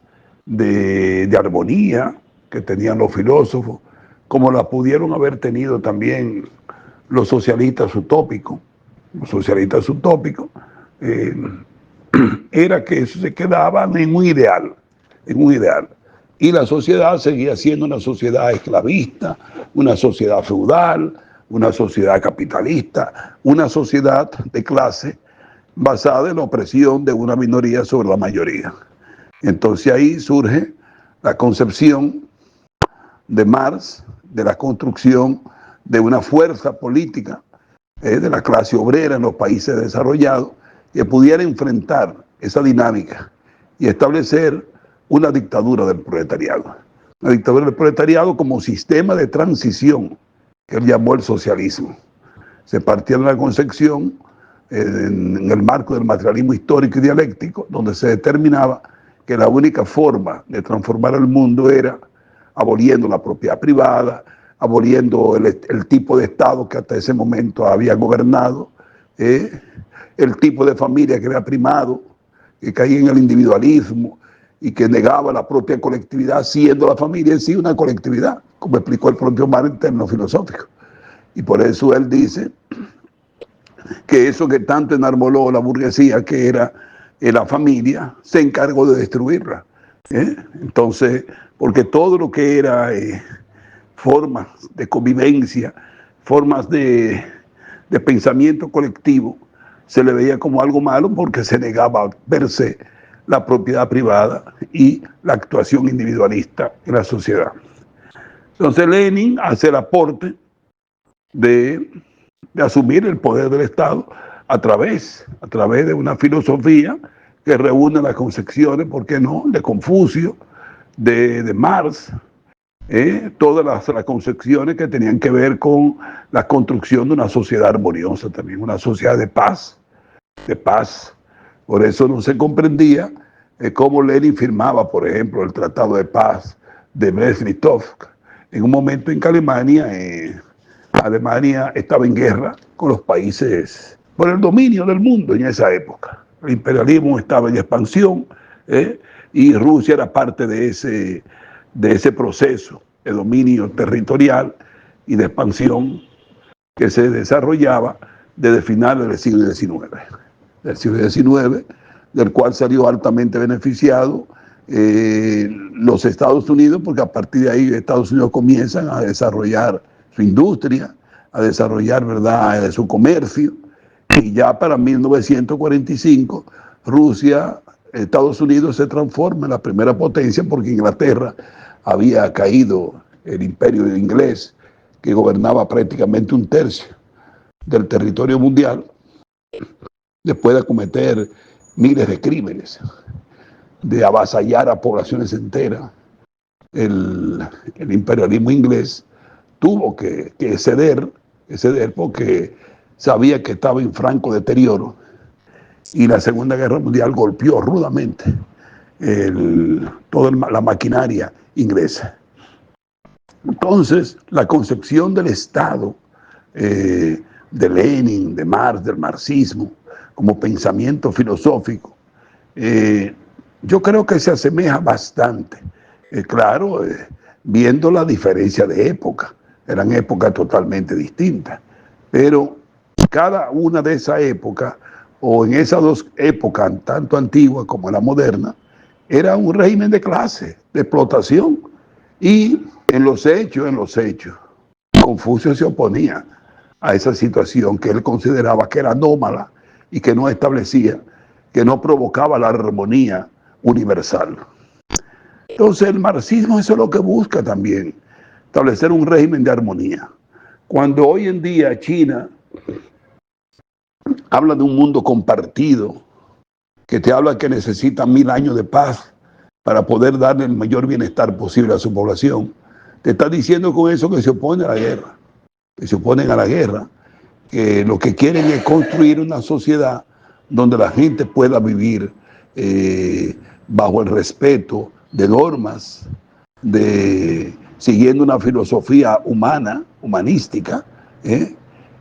de armonía que tenían los filósofos, como la pudieron haber tenido también los socialistas utópicos. Los socialistas utópicos era que eso se quedaba en un ideal, en un ideal. Y la sociedad seguía siendo una sociedad esclavista, una sociedad feudal, una sociedad capitalista, una sociedad de clase basada en la opresión de una minoría sobre la mayoría. Entonces ahí surge la concepción de Marx de la construcción de una fuerza política de la clase obrera en los países desarrollados que pudiera enfrentar esa dinámica y establecer una dictadura del proletariado. Una dictadura del proletariado como sistema de transición que él llamó el socialismo. Se partía de la concepción en el marco del materialismo histórico y dialéctico, donde se determinaba que la única forma de transformar el mundo era aboliendo la propiedad privada, aboliendo el tipo de Estado que hasta ese momento había gobernado, el tipo de familia que había primado, que caía en el individualismo y que negaba la propia colectividad, siendo la familia en sí una colectividad, como explicó el propio Marx en términos filosóficos. Y por eso él dice que eso que tanto enarboló la burguesía, que era la familia, se encargó de destruirla. Entonces, porque todo lo que era formas de convivencia, formas de pensamiento colectivo, se le veía como algo malo porque se negaba per se la propiedad privada y la actuación individualista en la sociedad. Entonces Lenin hace el aporte de asumir el poder del Estado a través de una filosofía que reúne las concepciones, ¿por qué no?, de Confucio, de Marx, todas las concepciones que tenían que ver con la construcción de una sociedad armoniosa también, una sociedad de paz, de paz. Por eso no se comprendía cómo Lenin firmaba, por ejemplo, el Tratado de Paz de Brest-Litovsk, en un momento en que Alemania estaba en guerra con los países por el dominio del mundo en esa época. El imperialismo estaba en expansión y Rusia era parte de ese proceso de dominio territorial y de expansión que se desarrollaba desde finales del siglo XIX, del cual salió altamente beneficiado los Estados Unidos, porque a partir de ahí Estados Unidos comienzan a desarrollar su industria, a desarrollar, ¿verdad?, su comercio, y ya para 1945 Estados Unidos se transforma en la primera potencia, porque Inglaterra había caído, el imperio inglés, que gobernaba prácticamente un tercio del territorio mundial, después de cometer miles de crímenes, de avasallar a poblaciones enteras. El imperialismo inglés tuvo que ceder porque sabía que estaba en franco deterioro, y la Segunda Guerra Mundial golpeó rudamente toda la maquinaria inglesa. Entonces, la concepción del Estado de Lenin, de Marx, del marxismo, como pensamiento filosófico, yo creo que se asemeja bastante. Claro, viendo la diferencia de época, eran épocas totalmente distintas, pero cada una de esas épocas, o en esas dos épocas, tanto antigua como la moderna, era un régimen de clase, de explotación. Y en los hechos, Confucio se oponía a esa situación que él consideraba que era anómala y que no establecía, que no provocaba la armonía universal. Entonces el marxismo eso es lo que busca también, establecer un régimen de armonía. Cuando hoy en día China habla de un mundo compartido, que te habla que necesita 1000 años de paz para poder darle el mayor bienestar posible a su población, te está diciendo con eso que se opone a la guerra, que se oponen a la guerra, que lo que quieren es construir una sociedad donde la gente pueda vivir bajo el respeto de normas, siguiendo una filosofía humanística,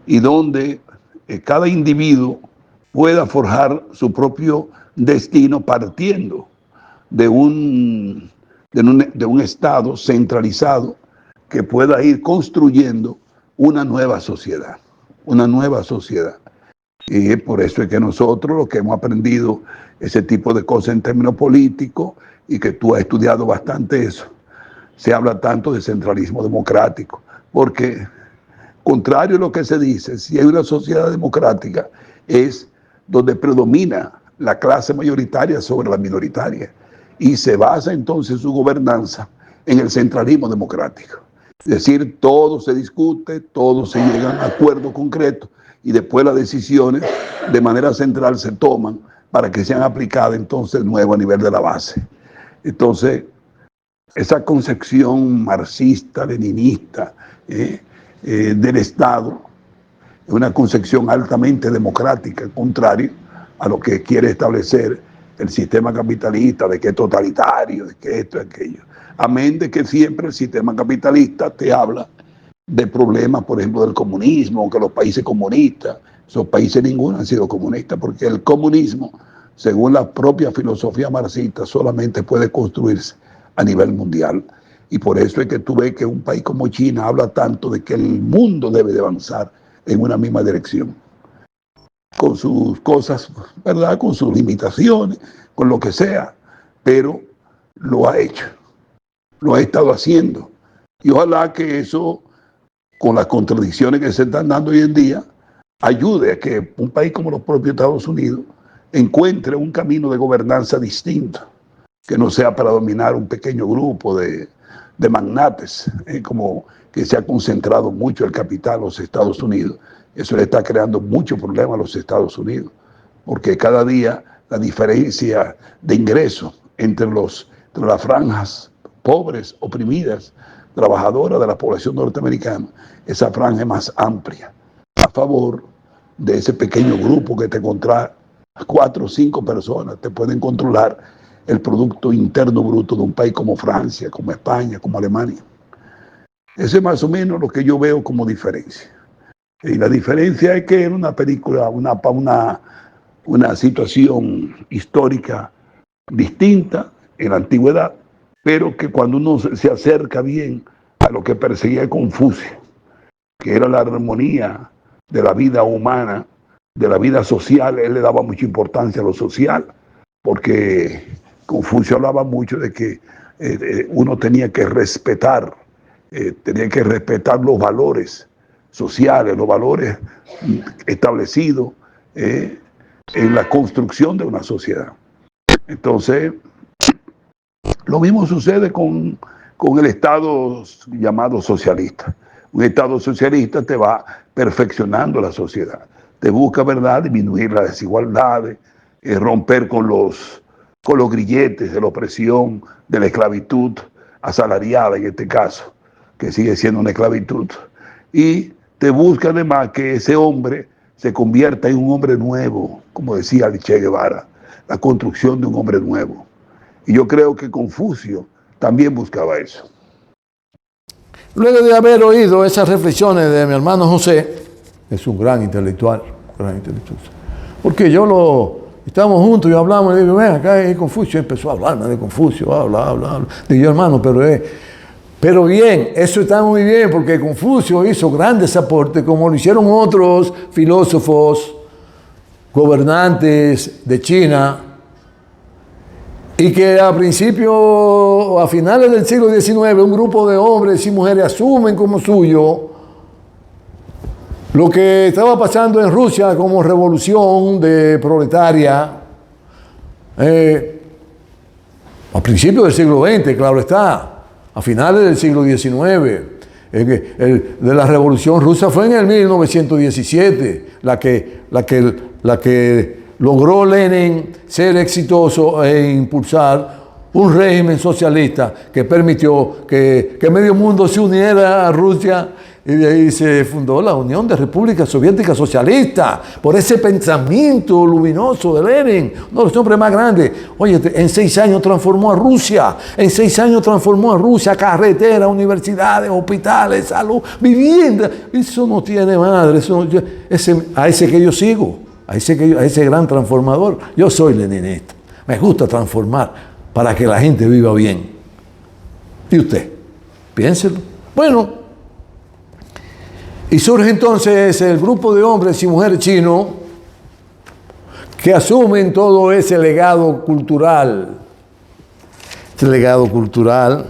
y donde cada individuo pueda forjar su propio destino partiendo de un Estado centralizado que pueda ir construyendo una nueva sociedad, una nueva sociedad. Y por eso es que nosotros lo que hemos aprendido ese tipo de cosas en términos políticos, y que tú has estudiado bastante eso, se habla tanto de centralismo democrático, porque contrario a lo que se dice, si hay una sociedad democrática es donde predomina la clase mayoritaria sobre la minoritaria, y se basa entonces su gobernanza en el centralismo democrático. Es decir, todo se discute, todo se llega a acuerdos concretos, y después las decisiones de manera central se toman para que sean aplicadas entonces nuevo a nivel de la base. Entonces, esa concepción marxista, leninista del Estado es una concepción altamente democrática, contrario a lo que quiere establecer el sistema capitalista, de que es totalitario, de que esto y aquello. Amén de que siempre el sistema capitalista te habla de problemas, por ejemplo, del comunismo, que los países comunistas, esos países ninguno han sido comunistas, porque el comunismo, según la propia filosofía marxista, solamente puede construirse a nivel mundial. Y por eso es que tú ves que un país como China habla tanto de que el mundo debe de avanzar en una misma dirección, con sus cosas, ¿verdad?, con sus limitaciones, con lo que sea, pero lo ha hecho, lo ha estado haciendo. Y ojalá que eso, con las contradicciones que se están dando hoy en día, ayude a que un país como los propios Estados Unidos encuentre un camino de gobernanza distinto, que no sea para dominar un pequeño grupo de magnates, como que se ha concentrado mucho el capital en los Estados Unidos. Eso le está creando muchos problemas a los Estados Unidos, porque cada día la diferencia de ingresos entre las franjas pobres, oprimidas, trabajadoras de la población norteamericana, esa franja es más amplia, a favor de ese pequeño grupo que te controla, 4 o 5 personas te pueden controlar el Producto Interno Bruto de un país como Francia, como España, como Alemania. Ese es más o menos lo que yo veo como diferencia. Y la diferencia es que era una película, una situación histórica distinta en la antigüedad, pero que cuando uno se acerca bien a lo que perseguía Confucio, que era la armonía de la vida humana, de la vida social, él le daba mucha importancia a lo social, porque Confucio hablaba mucho de que uno tenía que respetar los valores sociales, los valores establecidos en la construcción de una sociedad. Entonces, lo mismo sucede con el Estado llamado socialista. Un Estado socialista te va perfeccionando la sociedad, te busca, ¿verdad?, disminuir las desigualdades, romper con los grilletes de la opresión, de la esclavitud asalariada en este caso, que sigue siendo una esclavitud, y te busca además que ese hombre se convierta en un hombre nuevo, como decía Che Guevara, la construcción de un hombre nuevo. Y yo creo que Confucio también buscaba eso. Luego de haber oído esas reflexiones de mi hermano José, es un gran intelectual, porque estábamos juntos y hablamos, y digo, ven, acá es Confucio, empezó a hablarme de Confucio, habla. Digo, hermano, pero bien, eso está muy bien, porque Confucio hizo grandes aportes, como lo hicieron otros filósofos, gobernantes de China, y que a finales del siglo XIX, un grupo de hombres y mujeres asumen como suyo lo que estaba pasando en Rusia como revolución proletaria a principios del siglo XX, claro está, a finales del siglo XIX. De la revolución rusa fue en el 1917 la que logró Lenin ser exitoso e impulsar un régimen socialista que permitió que medio mundo se uniera a Rusia, y de ahí se fundó la Unión de Repúblicas Soviéticas Socialistas, por ese pensamiento luminoso de Lenin, uno de los hombres más grandes. Oye, en 6 años transformó a Rusia, carreteras, universidades, hospitales, salud, vivienda. Eso no tiene madre, a ese que yo sigo. a ese gran transformador. Yo soy leninista. Me gusta transformar para que la gente viva bien. ¿Y usted? Piénselo. Bueno, y surge entonces el grupo de hombres y mujeres chinos que asumen todo ese legado cultural. Ese legado cultural.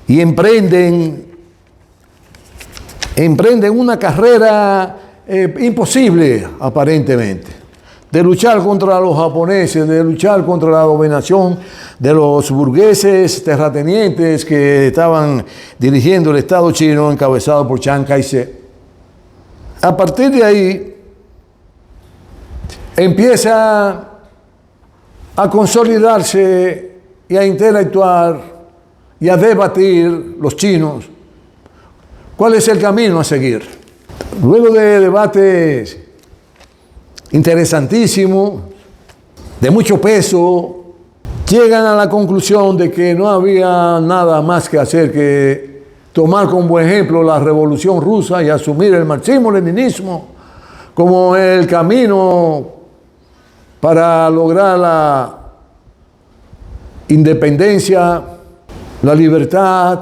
Y emprenden una carrera imposible, aparentemente, de luchar contra los japoneses, de luchar contra la dominación de los burgueses terratenientes que estaban dirigiendo el Estado chino encabezado por Chiang Kai-shek. A partir de ahí, empieza a consolidarse y a interactuar y a debatir los chinos cuál es el camino a seguir. Luego de debates interesantísimos, de mucho peso, llegan a la conclusión de que no había nada más que hacer que tomar como ejemplo la Revolución Rusa y asumir el marxismo-leninismo como el camino para lograr la independencia, la libertad,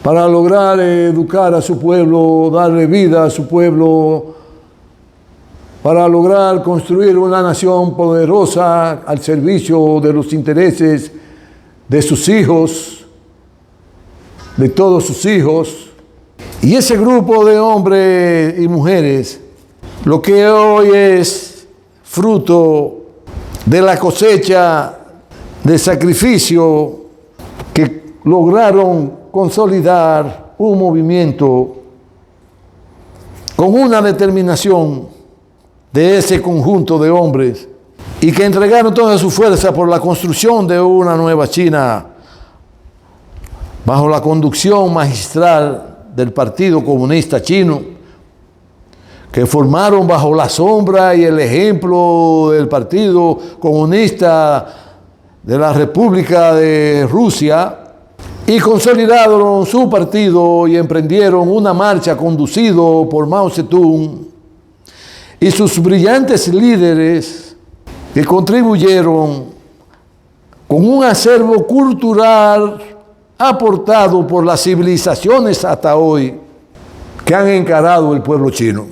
para lograr educar a su pueblo, darle vida a su pueblo, para lograr construir una nación poderosa al servicio de los intereses de sus hijos, de todos sus hijos. Y ese grupo de hombres y mujeres, lo que hoy es fruto de la cosecha de sacrificio que lograron consolidar un movimiento con una determinación de ese conjunto de hombres y que entregaron toda su fuerza por la construcción de una nueva China bajo la conducción magistral del Partido Comunista Chino, que formaron bajo la sombra y el ejemplo del Partido Comunista de la República de Rusia, y consolidaron su partido y emprendieron una marcha conducido por Mao Zedong y sus brillantes líderes que contribuyeron con un acervo cultural aportado por las civilizaciones hasta hoy que han encarado el pueblo chino.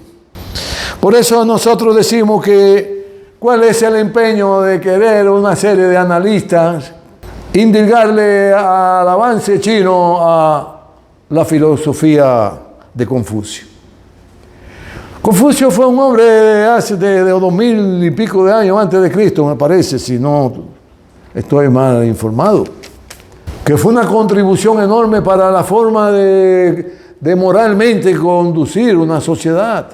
Por eso nosotros decimos que ¿cuál es el empeño de querer una serie de analistas indicarle al avance chino a la filosofía de Confucio? Confucio fue un hombre de 2000 y pico de años antes de Cristo, me parece, si no estoy mal informado, que fue una contribución enorme para la forma de moralmente conducir una sociedad.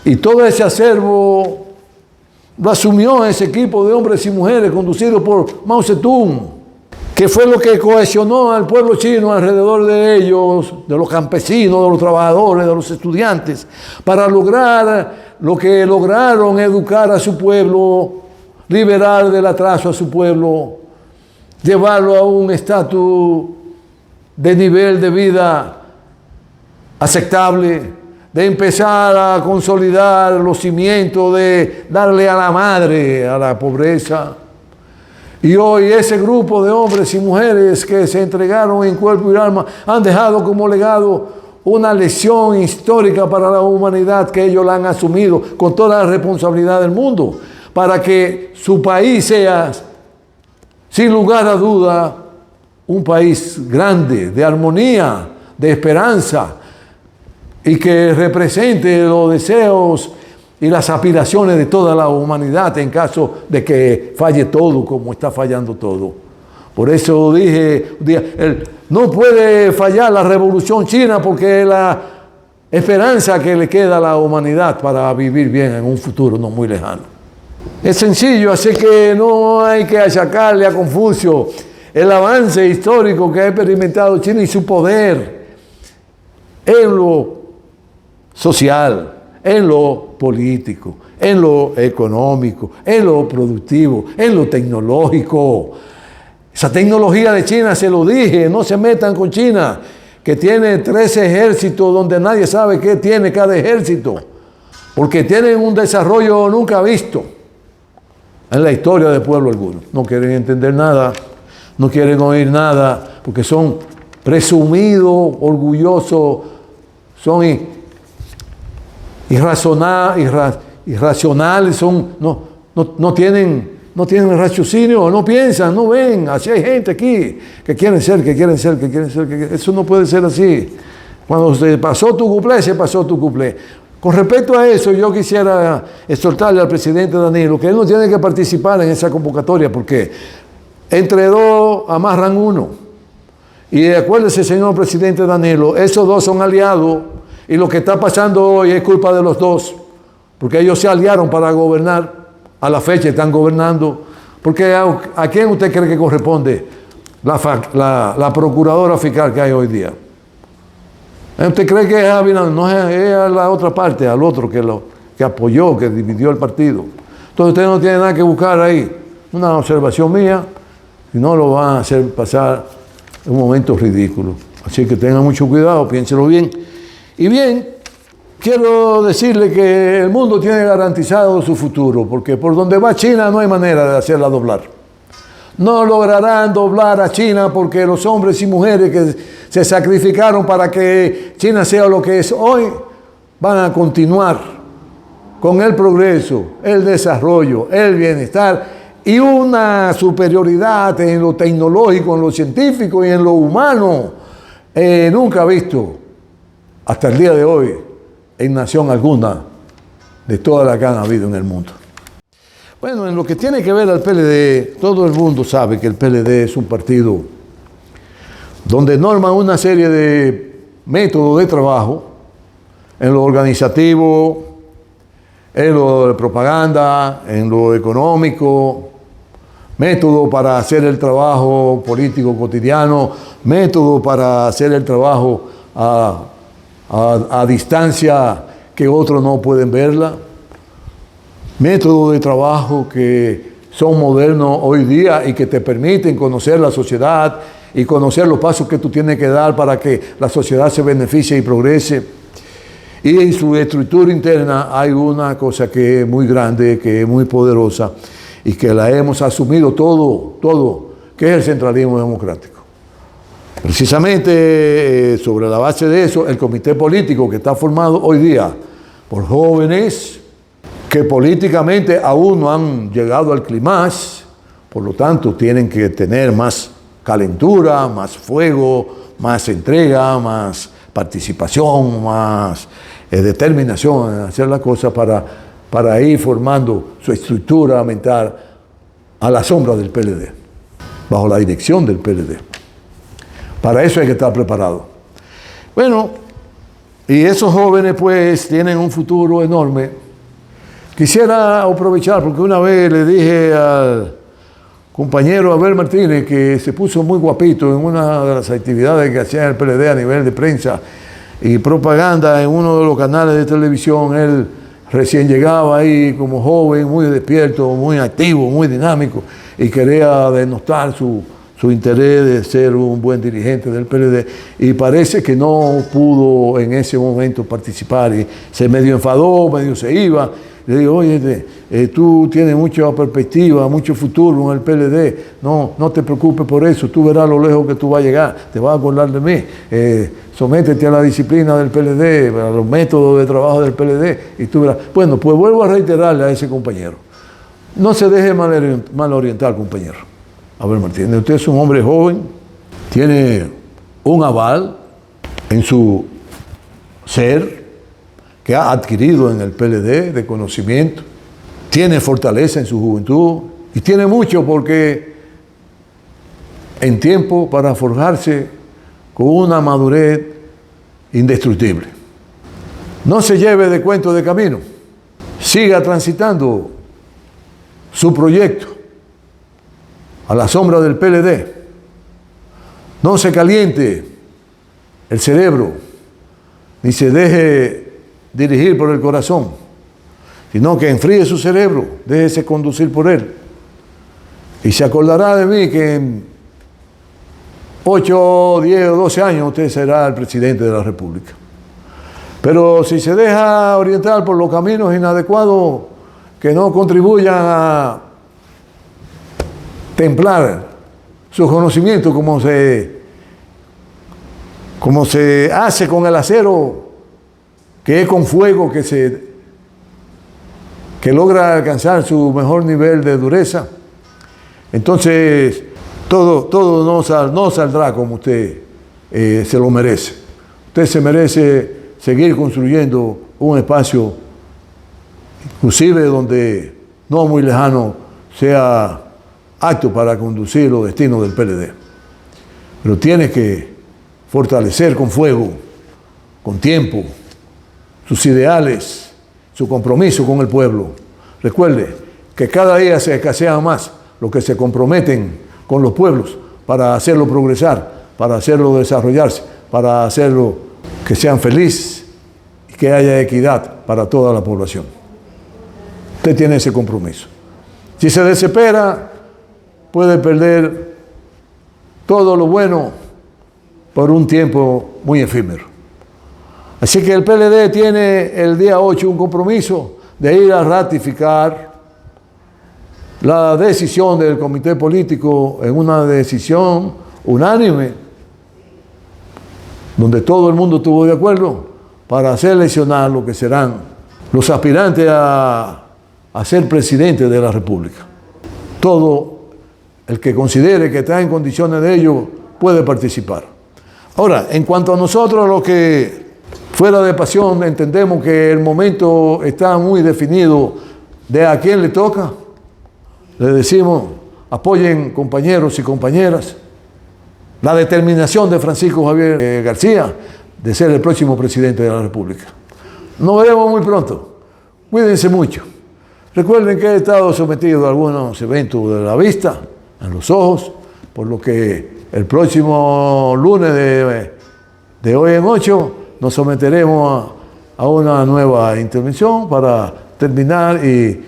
Y todo ese acervo lo asumió ese equipo de hombres y mujeres conducido por Mao Zedong, que fue lo que cohesionó al pueblo chino alrededor de ellos, de los campesinos, de los trabajadores, de los estudiantes, para lograr lo que lograron: educar a su pueblo, liberar del atraso a su pueblo, llevarlo a un estatus de nivel de vida aceptable, de empezar a consolidar los cimientos, de darle a la madre, a la pobreza. Y hoy ese grupo de hombres y mujeres que se entregaron en cuerpo y alma han dejado como legado una lección histórica para la humanidad que ellos la han asumido con toda la responsabilidad del mundo, para que su país sea, sin lugar a duda, un país grande, de armonía, de esperanza, y que represente los deseos y las aspiraciones de toda la humanidad en caso de que falle todo como está fallando todo. Por eso dije, no puede fallar la revolución china porque es la esperanza que le queda a la humanidad para vivir bien en un futuro no muy lejano. Es sencillo, así que no hay que achacarle a Confucio el avance histórico que ha experimentado China y su poder en lo social, en lo político, en lo económico, en lo productivo, en lo tecnológico. Esa tecnología de China, se lo dije, no se metan con China, que tiene 13 ejércitos donde nadie sabe qué tiene cada ejército. porque tienen un desarrollo nunca visto en la historia del pueblo alguno. No quieren entender nada, no quieren oír nada, porque son presumidos, orgullosos, son irracionales, no tienen raciocinio, no piensan, no ven. Así hay gente aquí que quieren ser. Eso no puede ser así. Cuando se pasó tu cuplé, se pasó tu cuplé. Con respecto a eso, yo quisiera exhortarle al presidente Danilo que él no tiene que participar en esa convocatoria porque entre dos amarran uno. Y acuérdese, señor presidente Danilo, esos dos son aliados y lo que está pasando hoy es culpa de los dos, porque ellos se aliaron para gobernar, a la fecha están gobernando, porque ¿a quién usted cree que corresponde la procuradora fiscal que hay hoy día? ¿Usted cree que es Abinader? No, es a la otra parte, al otro que apoyó, que dividió el partido. Entonces usted no tiene nada que buscar ahí. Una observación mía, y no lo van a hacer pasar un momento ridículo. Así que tengan mucho cuidado, piénselo bien. Y bien, quiero decirle que el mundo tiene garantizado su futuro, porque por donde va China no hay manera de hacerla doblar. No lograrán doblar a China porque los hombres y mujeres que se sacrificaron para que China sea lo que es hoy, van a continuar con el progreso, el desarrollo, el bienestar y una superioridad en lo tecnológico, en lo científico y en lo humano nunca visto hasta el día de hoy en nación alguna de todas las que han habido en el mundo. Bueno, en lo que tiene que ver al PLD, todo el mundo sabe que el PLD es un partido donde norman una serie de métodos de trabajo en lo organizativo, en lo de propaganda, en lo económico, método para hacer el trabajo político cotidiano, método para hacer el trabajo a distancia que otros no pueden verla, métodos de trabajo que son modernos hoy día y que te permiten conocer la sociedad y conocer los pasos que tú tienes que dar para que la sociedad se beneficie y progrese. Y en su estructura interna hay una cosa que es muy grande, que es muy poderosa y que la hemos asumido todo, que es el centralismo democrático. Precisamente sobre la base de eso, el comité político que está formado hoy día por jóvenes que políticamente aún no han llegado al clímax, por lo tanto tienen que tener más calentura, más fuego, más entrega, más participación, más determinación en hacer las cosas para ir formando su estructura mental a la sombra del PLD, bajo la dirección del PLD. Para eso hay que estar preparado. Bueno, y esos jóvenes pues tienen un futuro enorme. Quisiera aprovechar, porque una vez le dije al compañero Abel Martínez, que se puso muy guapito en una de las actividades que hacía el PLD a nivel de prensa y propaganda en uno de los canales de televisión. Él recién llegaba ahí como joven, muy despierto, muy activo, muy dinámico, y quería denostar su interés de ser un buen dirigente del PLD, y parece que no pudo en ese momento participar y se medio enfadó, medio se iba. Le digo, oye, tú tienes mucha perspectiva, mucho futuro en el PLD, no te preocupes por eso, tú verás lo lejos que tú vas a llegar, te vas a acordar de mí, sométete a la disciplina del PLD, a los métodos de trabajo del PLD, y tú verás. Bueno, pues vuelvo a reiterarle a ese compañero, no se deje mal orientar, compañero. A ver, Martínez, usted es un hombre joven, tiene un aval en su ser, que ha adquirido en el PLD de conocimiento, tiene fortaleza en su juventud y tiene mucho porque en tiempo para forjarse con una madurez indestructible. No se lleve de cuento de camino, siga transitando su proyecto a la sombra del PLD. No se caliente el cerebro, ni se deje dirigir por el corazón, sino que enfríe su cerebro, déjese conducir por él. Y se acordará de mí que en 8, 10 o 12 años usted será el presidente de la República. Pero si se deja orientar por los caminos inadecuados que no contribuyan a templar su conocimiento, como se hace con el acero, que es con fuego que logra alcanzar su mejor nivel de dureza, entonces todo no saldrá como usted se lo merece. Usted se merece seguir construyendo un espacio, inclusive donde no muy lejano, sea apto para conducir los destinos del PLD. Pero tiene que fortalecer con fuego, con tiempo, sus ideales, su compromiso con el pueblo. Recuerde que cada día se escasean más los que se comprometen con los pueblos para hacerlo progresar, para hacerlo desarrollarse, para hacerlo que sean felices y que haya equidad para toda la población. Usted tiene ese compromiso. Si se desespera, puede perder todo lo bueno por un tiempo muy efímero. Así que el PLD tiene el día 8 un compromiso de ir a ratificar la decisión del comité político en una decisión unánime, donde todo el mundo estuvo de acuerdo, para seleccionar lo que serán los aspirantes a ser presidente de la República. Todo el que considere que está en condiciones de ello puede participar. Ahora, en cuanto a nosotros, los que fuera de pasión entendemos que el momento está muy definido de a quién le toca, le decimos, apoyen compañeros y compañeras la determinación de Francisco Javier García de ser el próximo presidente de la República. Nos veremos muy pronto. Cuídense mucho. Recuerden que he estado sometido a algunos eventos de la vista, en los ojos, por lo que el próximo lunes de hoy en 8 nos someteremos a una nueva intervención para terminar y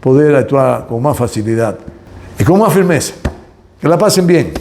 poder actuar con más facilidad y con más firmeza. Que la pasen bien.